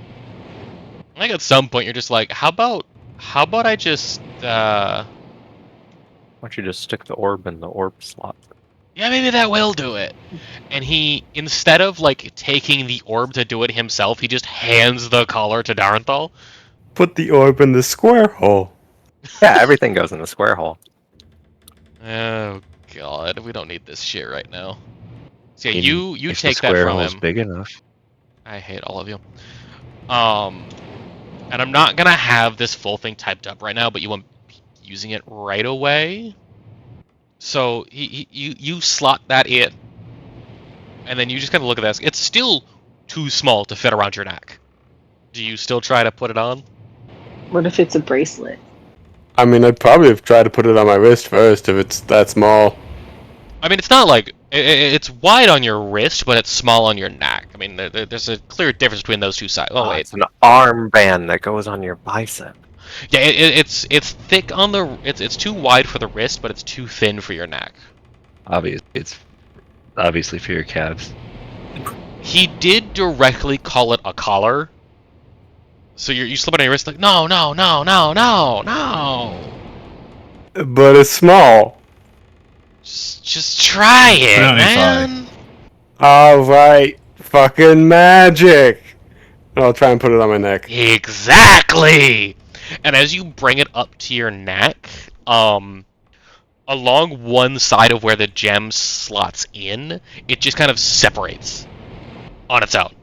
think at some point you're just like, how about I just Why don't you just stick the orb in the orb slot? yeah, maybe that will do it. And he, instead of like taking the orb to do it himself, he just hands the collar to Darnthal. Put the orb in the square hole. Yeah, everything goes in the square hole. Oh god, we don't need this shit right now. So yeah, you If take the that square from hole's him. big enough. I hate all of you. And I'm not gonna have this full thing typed up right now, but you want using it right away. So you slot that in, and then you just kind of look at this. It's still too small to fit around your neck. Do you still try to put it on? What if it's a bracelet? I mean, I'd probably have tried to put it on my wrist first if it's that small. I mean, it's not like It's wide on your wrist, but it's small on your neck. I mean, there's a clear difference between those two sides. Oh wait, It's an armband that goes on your bicep. yeah, it's thick on the. It's too wide for the wrist, but it's too thin for your neck. It's obviously for your calves. He did directly call it a collar. So you slip it on your wrist like no. But it's small. Just try it, man. Alright, fucking magic! I'll try and put it on my neck. Exactly! And as you bring it up to your neck, along one side of where the gem slots in, it just kind of separates on its own.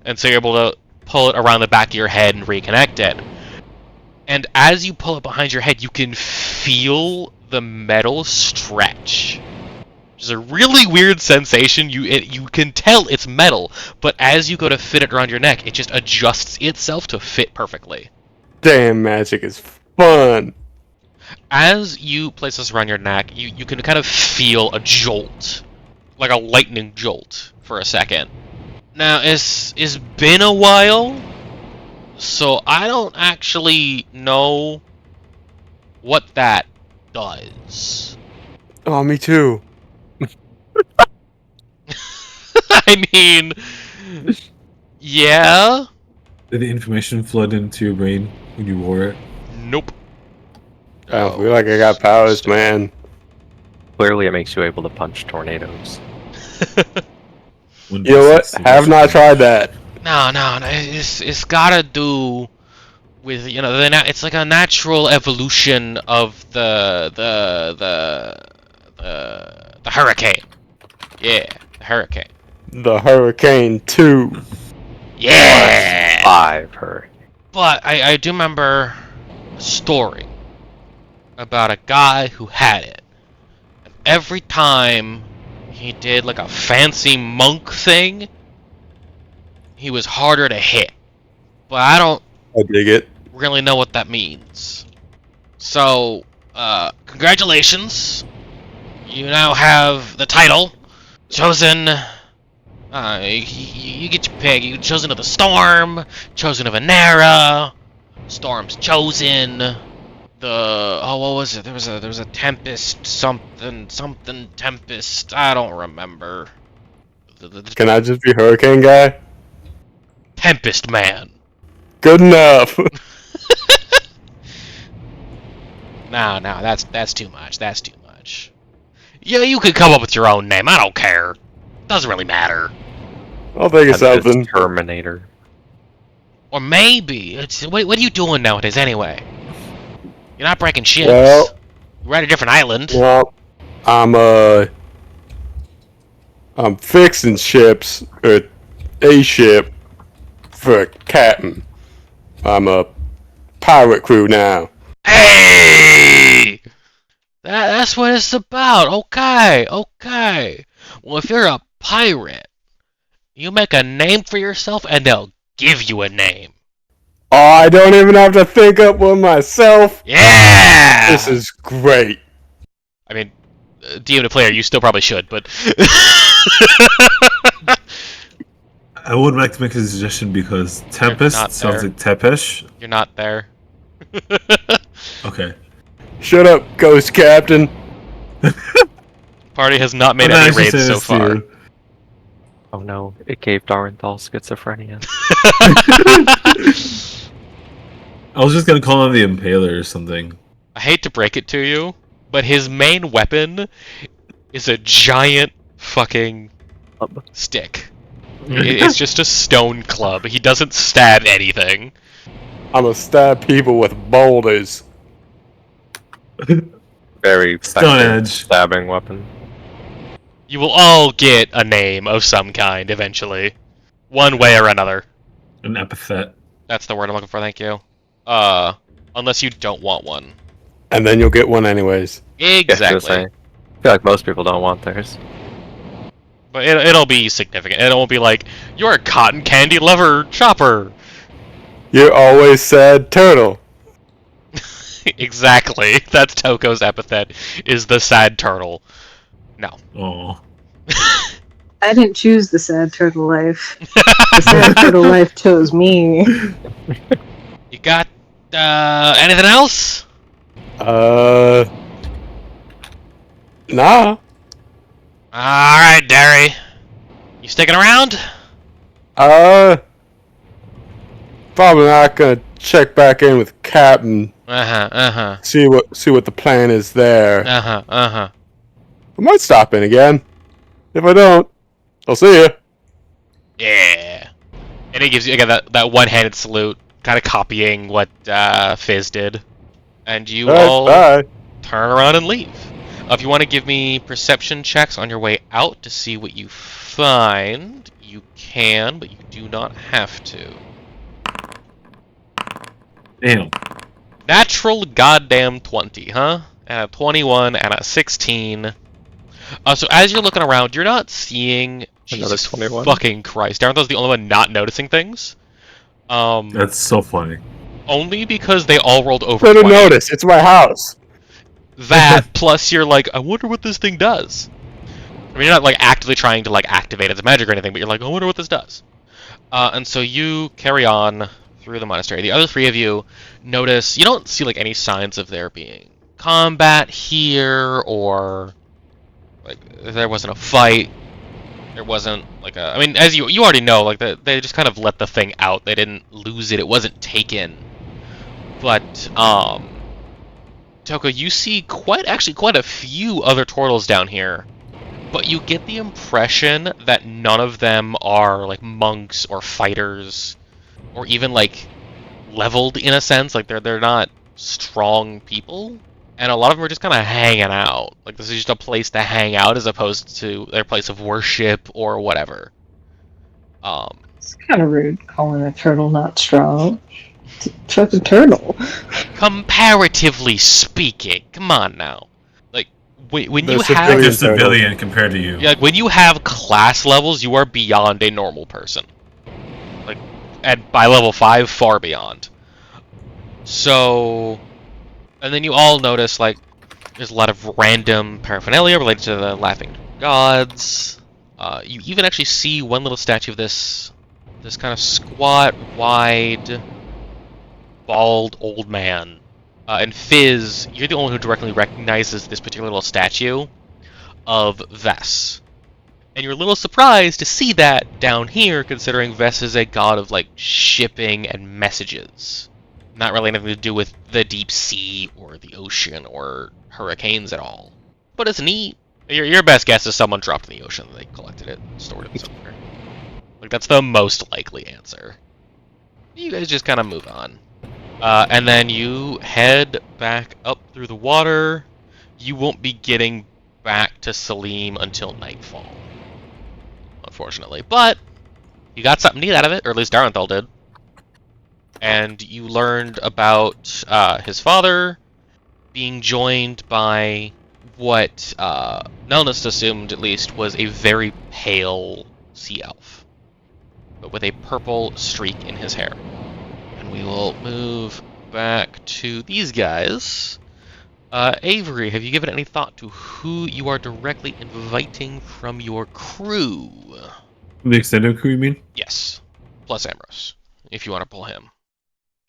And so you're able to pull it around the back of your head and reconnect it. And as you pull it behind your head, you can feel the metal stretch. Which is a really weird sensation. You can tell it's metal, but as you go to fit it around your neck, it just adjusts itself to fit perfectly. Damn, magic is fun! As you place this around your neck, you can kind of feel a jolt. Like a lightning jolt for a second. Now, it's been a while, so I don't actually know what that does. Oh, me too. I mean, yeah? Did the information flood into your brain when you wore it? Nope. I feel like I got powers, man. Clearly, it makes you able to punch tornadoes. You know what? Have not tried that. No, it's gotta do with, you know, it's like a natural evolution of the hurricane. Yeah, the hurricane. The Hurricane 2. Yeah! 5 hurricane. But I do remember a story about a guy who had it. And every time he did like a fancy monk thing, he was harder to hit. But I don't dig it. really know what that means. So, congratulations. You now have the title. Chosen. You get your pick. You chosen of the Storm, chosen of Anera, Storm's chosen. What was it? There was a Tempest something Tempest. I don't remember. Can I just be Hurricane Guy? Tempest Man. Good enough. No, that's too much. That's too much. Yeah, you could come up with your own name. I don't care. Doesn't really matter. I'll think of something. Terminator. Or maybe what are you doing nowadays anyway? You're not breaking ships. Well, we're at a different island. Well, I'm fixing ships, or a ship, for a captain. I'm a pirate crew now. Hey! That's what it's about. Okay. Well, if you're a pirate, you make a name for yourself and they'll give you a name. Oh, I don't even have to think up one myself. Yeah! This is great. I mean, DM to player, you still probably should, but... I would like to make a suggestion because Tempest sounds like Tepesh. You're not there. Okay. Shut up, Ghost Captain. Party has not made any raids so far. Oh no, it gave Darenthal schizophrenia. I was just gonna call him the Impaler or something. I hate to break it to you, but his main weapon is a giant fucking stick. It's just a stone club. He doesn't stab anything. I'm gonna stab people with boulders. Very Stone effective Edge. stabbing weapon. You will all get a name of some kind eventually. One way or another. An epithet. That's the word I'm looking for, thank you. Unless you don't want one. And then you'll get one anyways. Exactly. I feel like most people don't want theirs. But it'll be significant. It won't be like, you're a cotton candy lover chopper. You're always sad turtle. Exactly. That's Toko's epithet, is the sad turtle. No. Oh. I didn't choose the sad turtle life. The sad turtle life chose me. You got anything else? Nah. Alright, Derry. You sticking around? Probably not gonna check back in with Captain. Uh-huh. See what the plan is there. Uh-huh. I might stop in again. If I don't, I'll see you. Yeah. And he gives you again that one-handed salute, kind of copying what Fizz did. And you all Bye. turn around and leave. If you want to give me perception checks on your way out to see what you find, you can, but you do not have to. Damn. Natural goddamn 20, huh? And a 21 and a 16. So as you're looking around, you're not seeing... Another Jesus 21. fucking Christ. Darren's the only one not noticing things. That's so funny. Only because they all rolled over Better 20. notice, it's my house. That, plus you're like, I wonder what this thing does. I mean, you're not like actively trying to like activate its magic or anything, but you're like, I wonder what this does. And so you carry on through the monastery. The other three of you notice, you don't see like any signs of there being combat here, or like there wasn't a fight. There wasn't like a, I mean, as you already know, like they just kind of let the thing out. They didn't lose it. It wasn't taken. But Toko, you see quite a few other turtles down here, but you get the impression that none of them are like monks or fighters, or even like leveled in a sense. Like they're not strong people, and a lot of them are just kind of hanging out. Like this is just a place to hang out as opposed to their place of worship or whatever. It's kind of rude calling a turtle not strong. It's a fucking turtle. Comparatively speaking, come on now. Like when They're you have Like a civilian turtle. civilian compared to you. yeah, like when you have class levels, you are beyond a normal person. Like and by level 5, far beyond. So, and then you all notice like there's a lot of random paraphernalia related to the laughing gods. You even actually see one little statue of this kind of squat, wide, bald old man. And Fizz, you're the only one who directly recognizes this particular little statue of Vess. And you're a little surprised to see that down here, considering Vess is a god of like shipping and messages. Not really anything to do with the deep sea or the ocean or hurricanes at all. But it's neat. Your best guess is someone dropped in the ocean and they collected it and stored it somewhere. Like that's the most likely answer. You guys just kind of move on. And then you head back up through the water. You won't be getting back to Salim until nightfall, unfortunately. But you got something neat out of it, or at least Darenthal did. And you learned about his father being joined by what Nelnus assumed, at least, was a very pale sea elf, but with a purple streak in his hair. And we will move back to these guys. Avery, have you given any thought to who you are directly inviting from your crew? The extended crew, you mean? Yes. Plus Ambrose, if you want to pull him.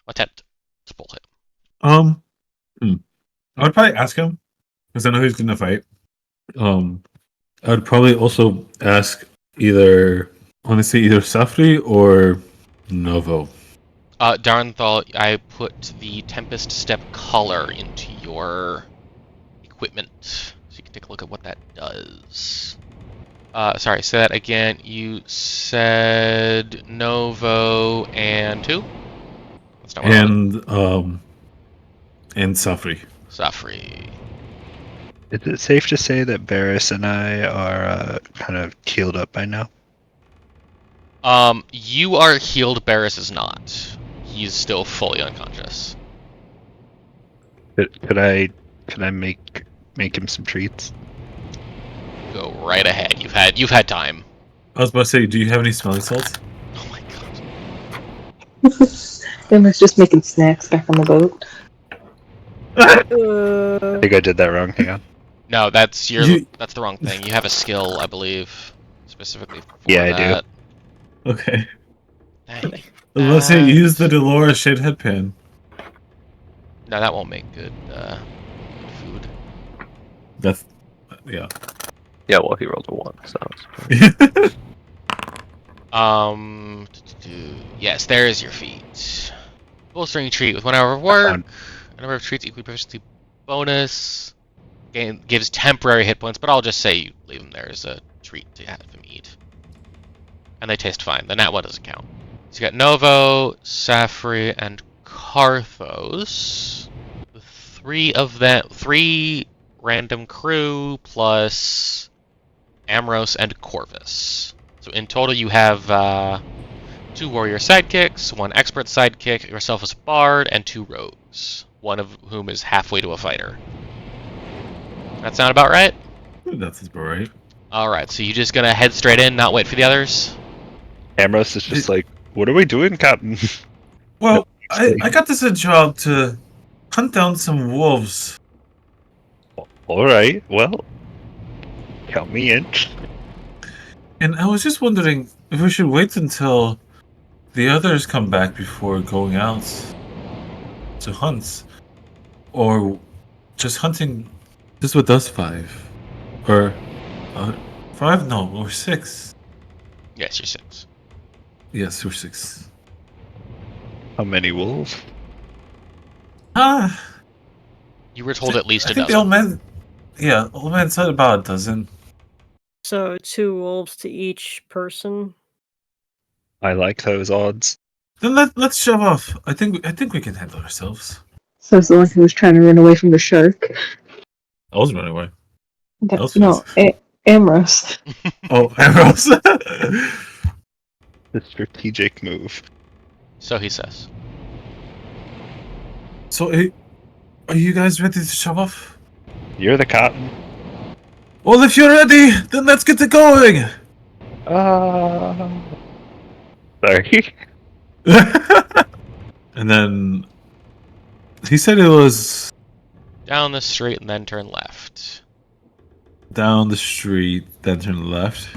Attempt to pull him. I would probably ask him, because I know he's gonna fight. I would probably also ask either Safri or Novo. Darenthal, I put the Tempest Step color into your equipment, so you can take a look at what that does. Sorry, say that again. You said Novo and who? That's not what And Safri. Safri. Is it safe to say that Barris and I are kind of healed up by now? You are healed. Barris is not. He's still fully unconscious. Could I make him some treats? Go right ahead. You've had time. I was about to say, do you have any smelling salts? Oh my god. Emma's just making snacks back on the boat. I think I did that wrong. Hang on. No, that's You- that's the wrong thing. You have a skill, I believe, specifically for Yeah, I do. that. Okay. Dang. Unless you And- use the Dolores shithead pin. No, that won't make good food. That's yeah. Yeah, well, he rolled a 1, so. Yes, there is your feat. Bolstering treat with 1 hour of work. A number of treats equally proficiency bonus. Gives temporary hit points, but I'll just say you leave them there as a treat to have them eat. And they taste fine. The nat 1 doesn't count. So you got Novo, Safri, and Karthos. The 3 of them, 3 random crew plus Amros and Corvus. So in total you have 2 warrior sidekicks, 1 expert sidekick, yourself as a bard, and 2 rogues. One of whom is halfway to a fighter. That sound about right? That's about right. Alright, so you just gonna head straight in, not wait for the others? Ambrose is just like, what are we doing, Captain? Well, I got this a job to hunt down some wolves. Alright, well, count me in. And I was just wondering if we should wait until the others come back before going out to hunt. Or just hunting just with us 5. Or 5? No, or 6. Yes, you're 6. Yes, we're 6. How many wolves? You were told at least I a think dozen. the old man... Yeah, old man said about a dozen. So 2 wolves to each person. I like those odds. Then let's shove off. I think we can handle ourselves. So it's the one who was trying to run away from the shark. I was running away. No, Amros. Oh, Ambrose. The strategic move. So he says. So, are you guys ready to shove off? You're the captain. Well, if you're ready, then let's get it going. Sorry. And then he said it was Down the street and then turn left. down the street, then turn left.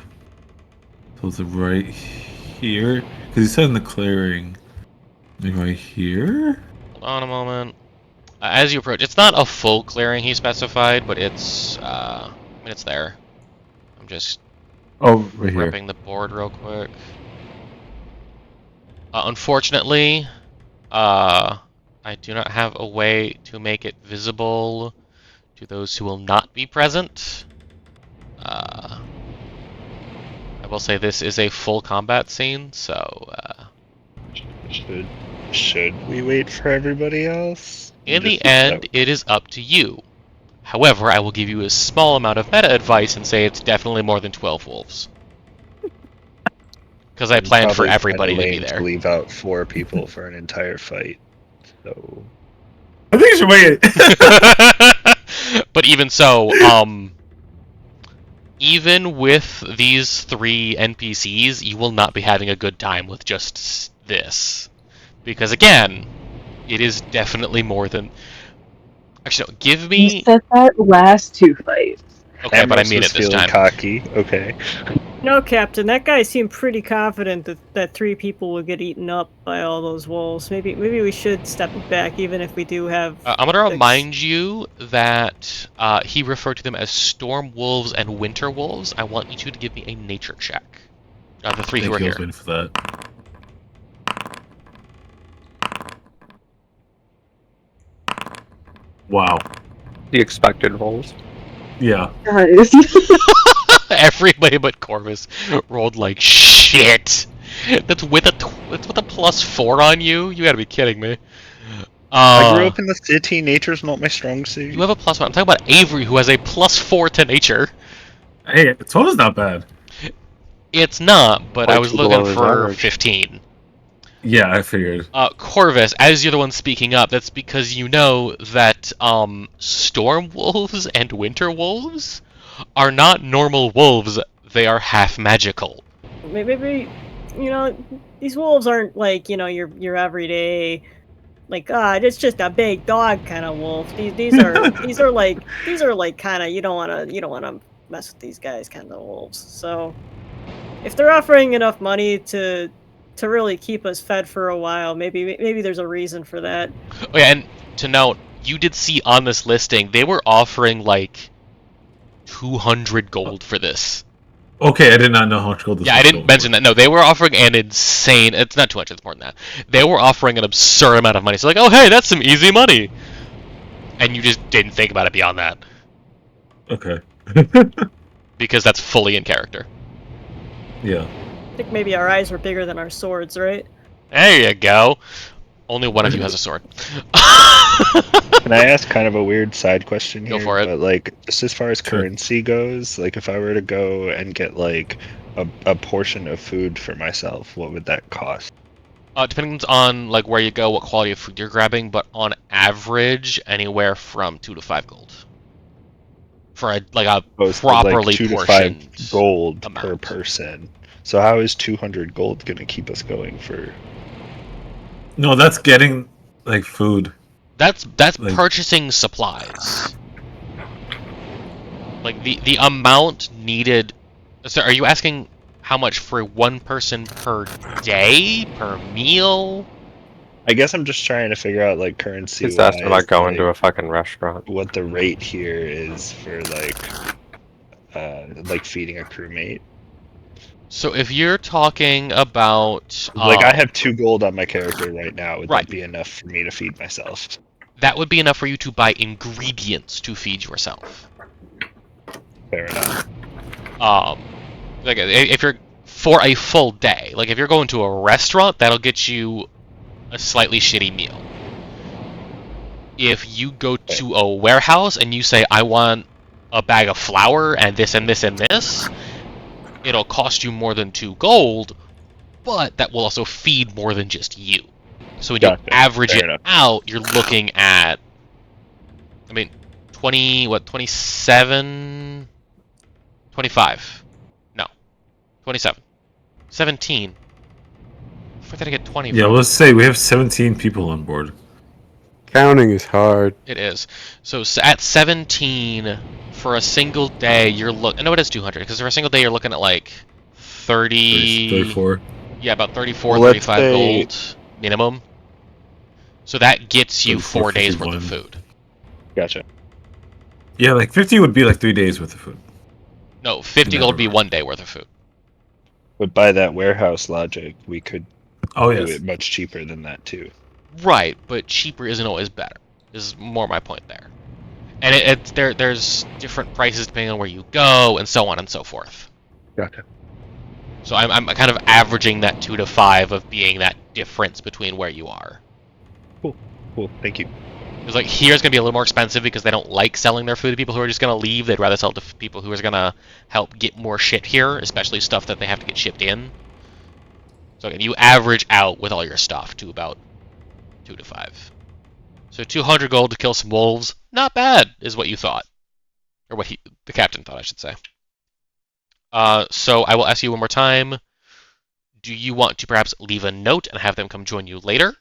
So it's right here, because he said in the clearing. Maybe right here. Hold on a moment. As you approach, it's not a full clearing he specified, but it's I mean it's there. I'm just Oh, right here. ripping the board real quick. Unfortunately, I do not have a way to make it visible to those who will not be present. I will say this is a full combat scene, so Should we wait for everybody else? in the Just end, it is up to you. However, I will give you a small amount of meta advice and say it's definitely more than 12 wolves. Because I planned for Probably everybody to kinda be lame there. leave out 4 people for an entire fight. So I think you should wait. But even so, even with these 3 NPCs, you will not be having a good time with just this. Because again, it is definitely more than... Actually, no, give You me... said that last 2 fights. Okay, but I Ambrose mean was it this feeling time. cocky. Okay. No, Captain, that guy seemed pretty confident that 3 people would get eaten up by all those wolves. Maybe we should step back, even if we do have. I'm going to 6. remind you that he referred to them as storm wolves and winter wolves. I want you two to give me a nature check. The 3 who are I was here. waiting for that. Wow. The expected rolls. Yeah. Guys. Everybody but Corvus rolled like shit. That's with a +4 on you. You gotta be kidding me. I grew up in the city. Nature's not my strong suit. You have a +1. I'm talking about Avery, who has a +4 to nature. Hey, Tota's not bad. It's not, but Quite I was below looking his for average. 15. Yeah, I figured. Corvus, as you're the one speaking up, that's because you know that storm wolves and winter wolves are not normal wolves. They are half magical. Maybe these wolves aren't like your everyday like God, it's just a big dog kind of wolf. These are like kind of you don't want to mess with these guys kind of wolves. So if they're offering enough money to really keep us fed for a while, maybe there's a reason for that. Oh yeah, and to note, you did see on this listing they were offering like 200 gold for this. Okay, I did not know how much gold this Yeah, was I didn't going mention for. that. No, they were offering an insane... It's not too much, it's more than that. They were offering an absurd amount of money. So like, oh hey, that's some easy money! And you just didn't think about it beyond that. Okay. Because that's fully in character. Yeah. I think maybe our eyes were bigger than our swords, right? There you go. Only one of you has a sword. Can I ask kind of a weird side question here? Go for it. But like, just as far as Sure. currency goes, like if I were to go and get like a portion of food for myself, what would that cost? Depends on like where you go, what quality of food you're grabbing, but on average, anywhere from 2 to 5 gold. For a Opposed to, properly like 2 to portioned 5 gold amount. per person. So how is 200 gold gonna keep us going for? No, that's getting like food. That's Like- purchasing supplies. Like the amount needed. So are you asking how much for one person per day, per meal? I guess I'm just trying to figure out like currency. He's asking about going to a fucking restaurant. What the rate here is for like feeding a crewmate. So if you're talking about Like I have 2 gold on my character right now. Would Right. that be enough for me to feed myself? that would be enough for you to buy ingredients to feed yourself. Fair enough. Like if you're for a full day, like if you're going to a restaurant, that'll get you a slightly shitty meal. If you go to a warehouse and you say, I want a bag of flour and this and this and this, it'll cost you more than 2 gold, but that will also feed more than just you. So when you Gotcha. average Fair it enough. out, you're looking at, 27? 25. No. 27. 17. Where did I get 20 Yeah, from? let's say we have 17 people on board. Counting is hard. It is. So at 17, for a single day, you're looking... No, it is 200, because for a single day, you're looking at like 30... 34. Yeah, about 34, Well, let's 35 say- gold minimum. So that gets you 34, 4 days worth of 51. food. Gotcha. Yeah, like 50 would be like 3 days worth of food. No, 50 gold would be Never. 1 day worth of food. But by that warehouse logic, we could Oh, do yes. it much cheaper than that too. Right, but cheaper isn't always better. Is more my point there. And there's different prices depending on where you go, and so on and so forth. Gotcha. So I'm kind of averaging that 2 to 5 of being that difference between where you are. Cool. Thank you. Because like here's gonna be a little more expensive because they don't like selling their food to people who are just gonna leave. They'd rather sell it to people who are gonna help get more shit here, especially stuff that they have to get shipped in. So again, you average out with all your stuff to about 2 to 5. So 200 gold to kill some wolves, not bad, is what you thought, or what the captain thought, I should say. So I will ask you one more time. Do you want to perhaps leave a note and have them come join you later?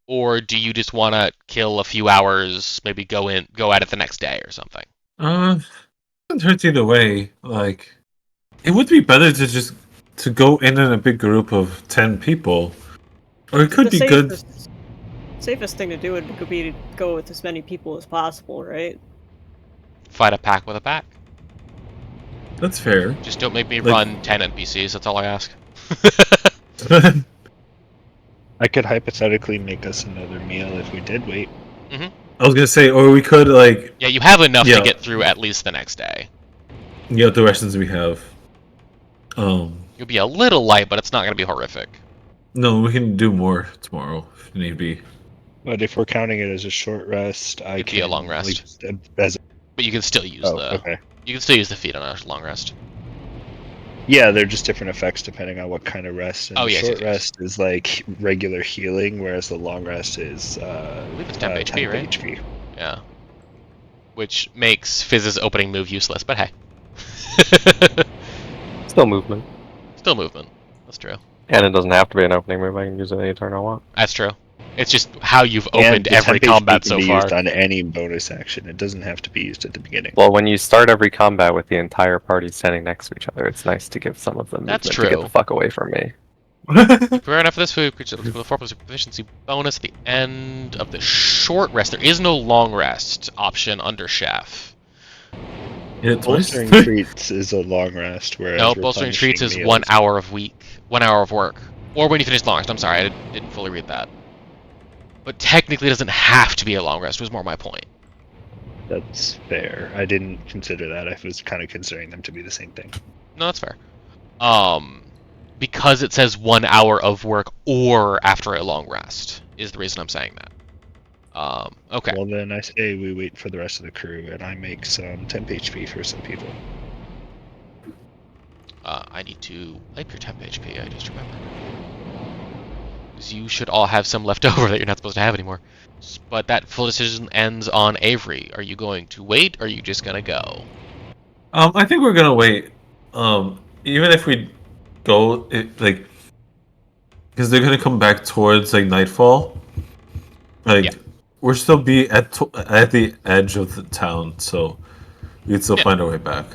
Or do you just want to kill a few hours, maybe go at it the next day or something? Doesn't hurt either way. Like, it would be better to just to go in a big group of 10 people, or it could The be good. Safest thing to do would be to go with as many people as possible, right? Fight a pack with a pack. That's fair. Just don't make me Like- run 10 NPCs, that's all I ask. I could hypothetically make us another meal if we did wait. I was gonna say, or we could like Yeah, you have enough Yeah. to get through at least the next day. get the rations we have. You'll be a little light, but it's not going to be horrific. No, we can do more tomorrow if need be. But if we're counting it as a short rest, I It'd can be a long rest. like, as But you can still use okay. you can still use the feat on a long rest. Yeah, they're just different effects depending on what kind of rest. And Oh, the yes, short yes, yes. rest is like regular healing, whereas the long rest is I believe it's 10 HP, right? HP. Yeah. Which makes Fizz's opening move useless, but hey. Still movement. Still movement. That's true. And it doesn't have to be an opening move. I can use it anytime I want. That's true. It's just how you've And opened the every temp HP combat can so be far. used on any bonus action. It doesn't have to be used at the beginning. Well, when you start every combat with the entire party standing next to each other, it's nice to give some of them That's movement to true. get the fuck away from me. Prepare enough for this food creature with a 4+ efficiency bonus at the end of the short rest. There is no long rest option under chef. Bolstering treats is a long rest, whereas No, bolstering treats is meals. 1 hour of week, 1 hour of work, or when you finish long rest. I'm sorry, I didn't fully read that. But technically, it doesn't have to be a long rest. Was more my point. That's fair. I didn't consider that. I was kind of considering them to be the same thing. No, that's fair. Because it says 1 hour of work or after a long rest is the reason I'm saying that. Okay. Well, then I say we wait for the rest of the crew, and I make some temp HP for some people. I need to wipe your temp HP, I just remembered. Because you should all have some left over that you're not supposed to have anymore. But that full decision ends on Avery. Are you going to wait, or are you just gonna go? I think we're gonna wait. Even if we go, because they're gonna come back towards like nightfall. We're still be at the edge of the town, so we can still find our way back.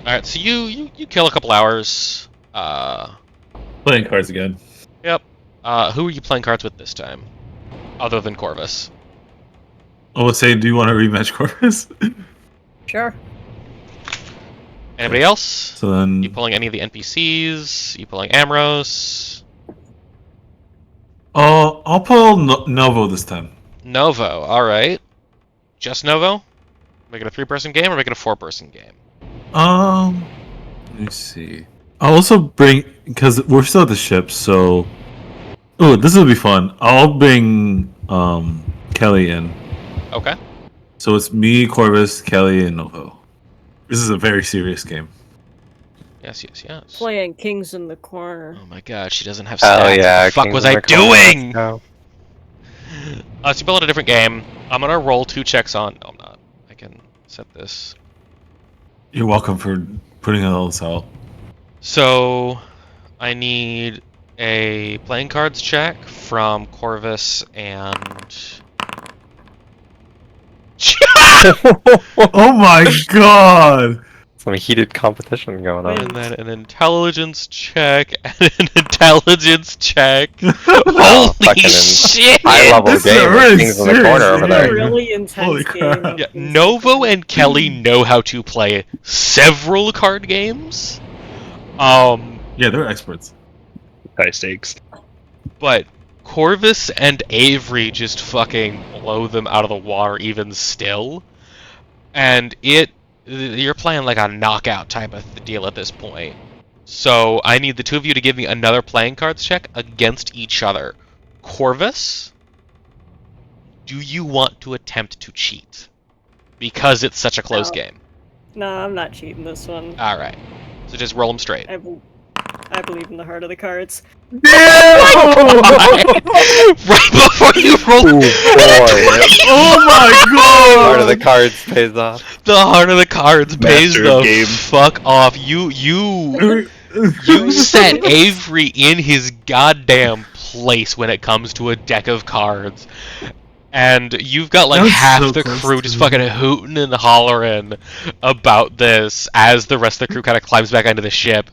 All right, so you kill a couple hours. Playing cards again. Yep. Who are you playing cards with this time, other than Corvus? I would say, do you want to rematch Corvus? Sure. Anybody else? So then, you pulling any of the NPCs? You pulling Amros? I'll pull Novo this time. Novo, alright. Just Novo? Make it a 3-person game or make it a 4-person game? Let me see. I'll also bring, because we're still at the ship, so... Oh, this will be fun. I'll bring Kelly in. Okay. So it's me, Corvus, Kelly, and Novo. This is a very serious game. Yes. Playing Kings in the Corner. Oh my god, she doesn't have stats. Oh yeah, what the fuck Kings was in I the Corner. doing? No. So you build a different game. I'm gonna roll 2 checks on... No, I'm not. I can set this. You're welcome for putting all this out. So, I need a playing cards check from Corvus and... Oh my god! Some heated competition going on. And then an intelligence check and an intelligence check. Holy shit! High level This is game a with really Kings in the Corner over It's a there. really intense Holy game. crap. Yeah, Novo and Kelly know how to play several card games. Yeah, they're experts. High stakes. But Corvus and Avery just fucking blow them out of the water even still. And you're playing like a knockout type of deal at this point. So I need the two of you to give me another playing cards check against each other. Corvus, do you want to attempt to cheat? Because it's such a close game. No, I'm not cheating this one. Alright. So just roll them straight. I believe in the heart of the cards. Right before you roll. Ooh, boy. Oh my god! Part of the cards pays off. The heart of the cards pays Master of the game. fuck off. You set Avery in his goddamn place when it comes to a deck of cards. And you've got like That was half so the close crew to just me. fucking hooting and hollering about this as the rest of the crew kind of climbs back onto the ship.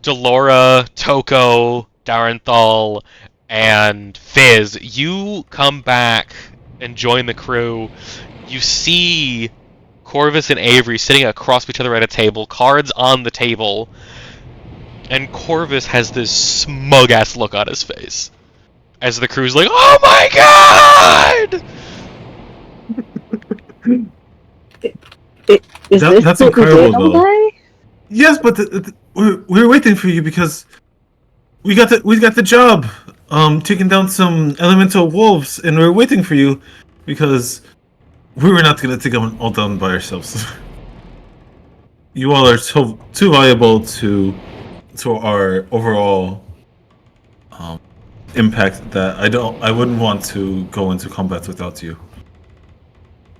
Delora, Toko, Darenthal, and Fizz, you come back and join the crew. You see Corvus and Avery sitting across each other at a table, cards on the table, and Corvus has this smug-ass look on his face as the crew's like, "Oh my god!" Is this That's what we incredible, did all though. day? Yes, but we were waiting for you because we got the job, taking down some elemental wolves, and we were waiting for you because we were not gonna take them all down by ourselves. You all are too valuable to our overall impact that I wouldn't want to go into combat without you.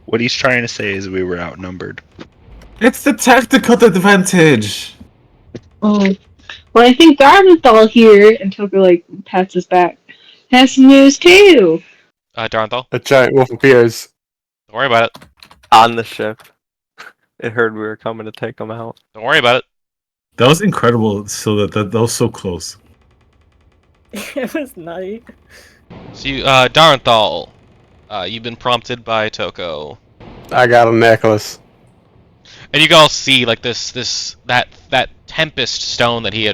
What he's trying to say is we were outnumbered. It's the tactical advantage. Oh. Well, I think Darvin's all here, and Toker, like, pats his back. Has some news too. Darnthal, A giant wolf appears. don't worry about it. On the ship. It heard we were coming to take them out. Don't worry about it. That was incredible. So that was so close. It was nice. So you, Darnthal, you've been prompted by Toko. I got a necklace. And you can all see like that tempest stone that he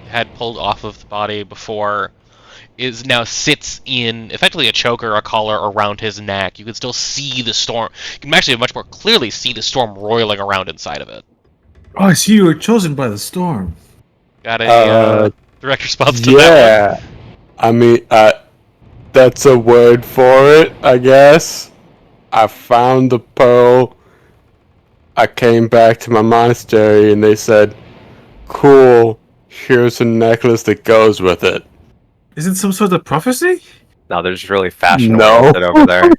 had pulled off of the body before is now sits in effectively a choke or a collar around his neck. You can still see the storm. You can actually much more clearly see the storm roiling around inside of it. Oh, I see you were chosen by the storm. Got a direct response to that Yeah. I mean, that's a word for it, I guess. I found the pearl. I came back to my monastery and they said, cool, here's a necklace that goes with it. Is it some sort of prophecy? No, they're just really fashionable No. with it over there.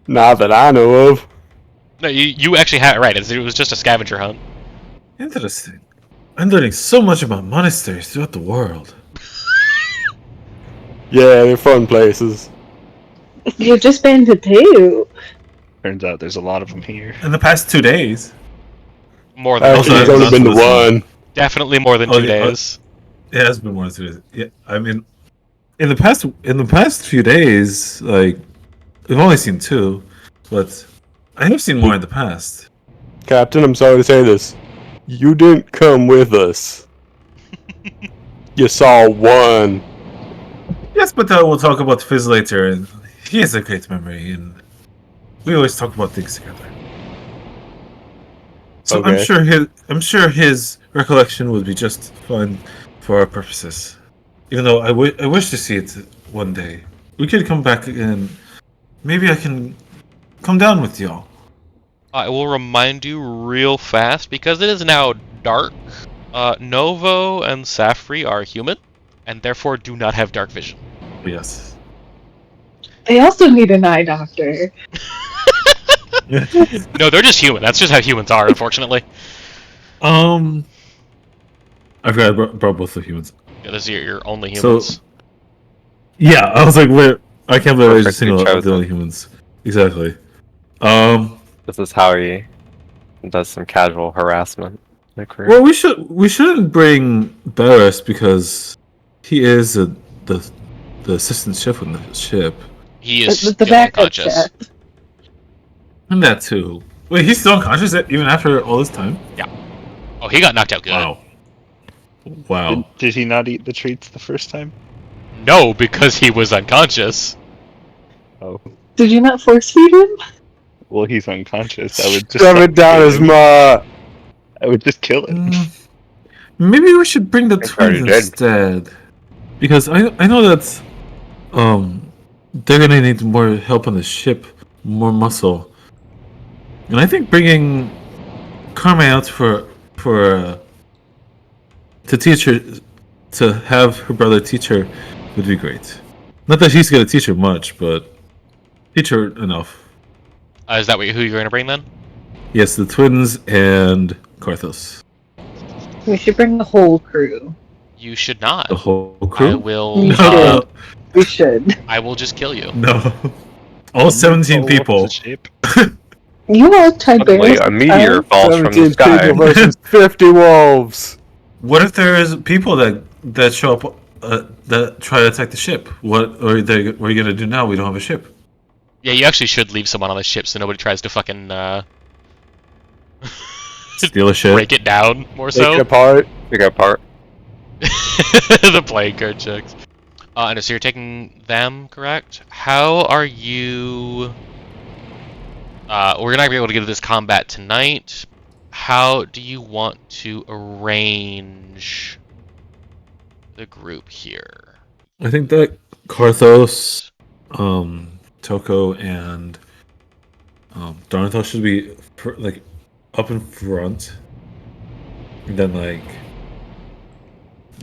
Not that I know of. one. No, you actually had it right. It was just a scavenger hunt. Interesting. I'm learning so much about monasteries throughout the world. Yeah, they're fun places. You've just been to 2. Turns out there's a lot of them here. In the past 2 days. More than Actually, two it's days. only been the one. Definitely more than 2 days. It has been more than 2 days. Yeah, I mean, in the past few days, like we've only seen 2, but I have seen more in the past. Captain, I'm sorry to say this. You didn't come with us. You saw one. Yes, but we'll talk about Fizz later, and he has a great memory, and we always talk about things together. So Okay. I'm sure his recollection would be just fine for our purposes. Even though I wish to see it one day. We could come back and maybe I can come down with y'all. I will remind you real fast, because it is now dark. Novo and Safri are human, and therefore do not have dark vision. Yes. They also need an eye doctor. No, they're just human. That's just how humans are, unfortunately. I forgot I brought both the humans. Yeah, those are your only humans. So, yeah, I was like, wait, I can't believe I just Perfectly single out the chosen. only humans. Exactly. This is how he does some casual harassment. in the crew. Well, we shouldn't bring Barris because he is the assistant chef on the ship. He is The still backup unconscious. chef. And that too. Wait, he's still unconscious even after all this time? Oh, he got knocked out good. Wow. Wow. Did he not eat the treats the first time? No, because he was unconscious. Oh, Did you not force feed him? well, he's unconscious. I would just Shove it down his maw. I would just kill him. Maybe we should bring the It's already twins dead. instead. Because I know that they're gonna need more help on the ship, more muscle. And I think bringing Carmen out to teach her, to have her brother teach her would be great. Not that he's gonna teach her much, but teach her enough. Is that who you're going to bring then? Yes, the twins and Karthos. We should bring the whole crew. You should not. The whole I crew? will. You No, We should. I will just kill you. no. All 17 people. You all tried Suddenly, Barris. a meteor falls from the 17 sky. people versus 50 wolves. What if there is people that show up that try to attack the ship? What are you gonna do now? We don't have a ship. Yeah, you actually should leave someone on the ship so nobody tries to fucking Steal a ship. break it down more Take it so. apart. Pick apart. The playing card checks. And so you're taking them, correct? How are you? We're not gonna be able to get to this combat tonight. How do you want to arrange the group here? I think that Karthos, Toko, and Darnthal should be like up in front, and then like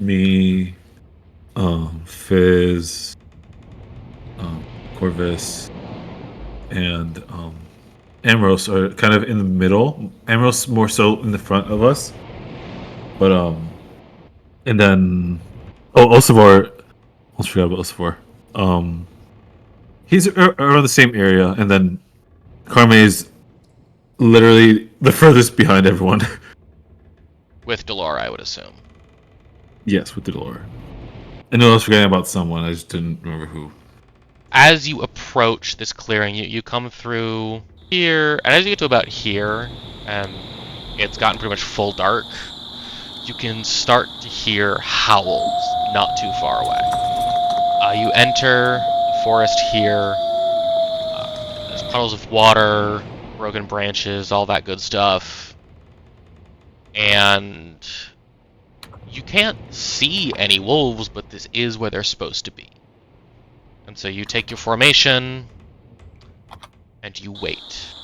me, Fizz, Corvus, and Amros are kind of in the middle. Amros more so in the front of us, but and then Osavar almost forgot about this before. He's around the same area, and then Carme is literally the furthest behind everyone. With Delora, I would assume. Yes, with the door. I knew I was forgetting about someone. I just didn't remember who. As you approach this clearing, you come through here, and as you get to about here, and it's gotten pretty much full dark, you can start to hear howls not too far away. You enter the forest here. There's puddles of water, broken branches, all that good stuff. And you can't see any wolves, but this is where they're supposed to be. And so you take your formation, and you wait.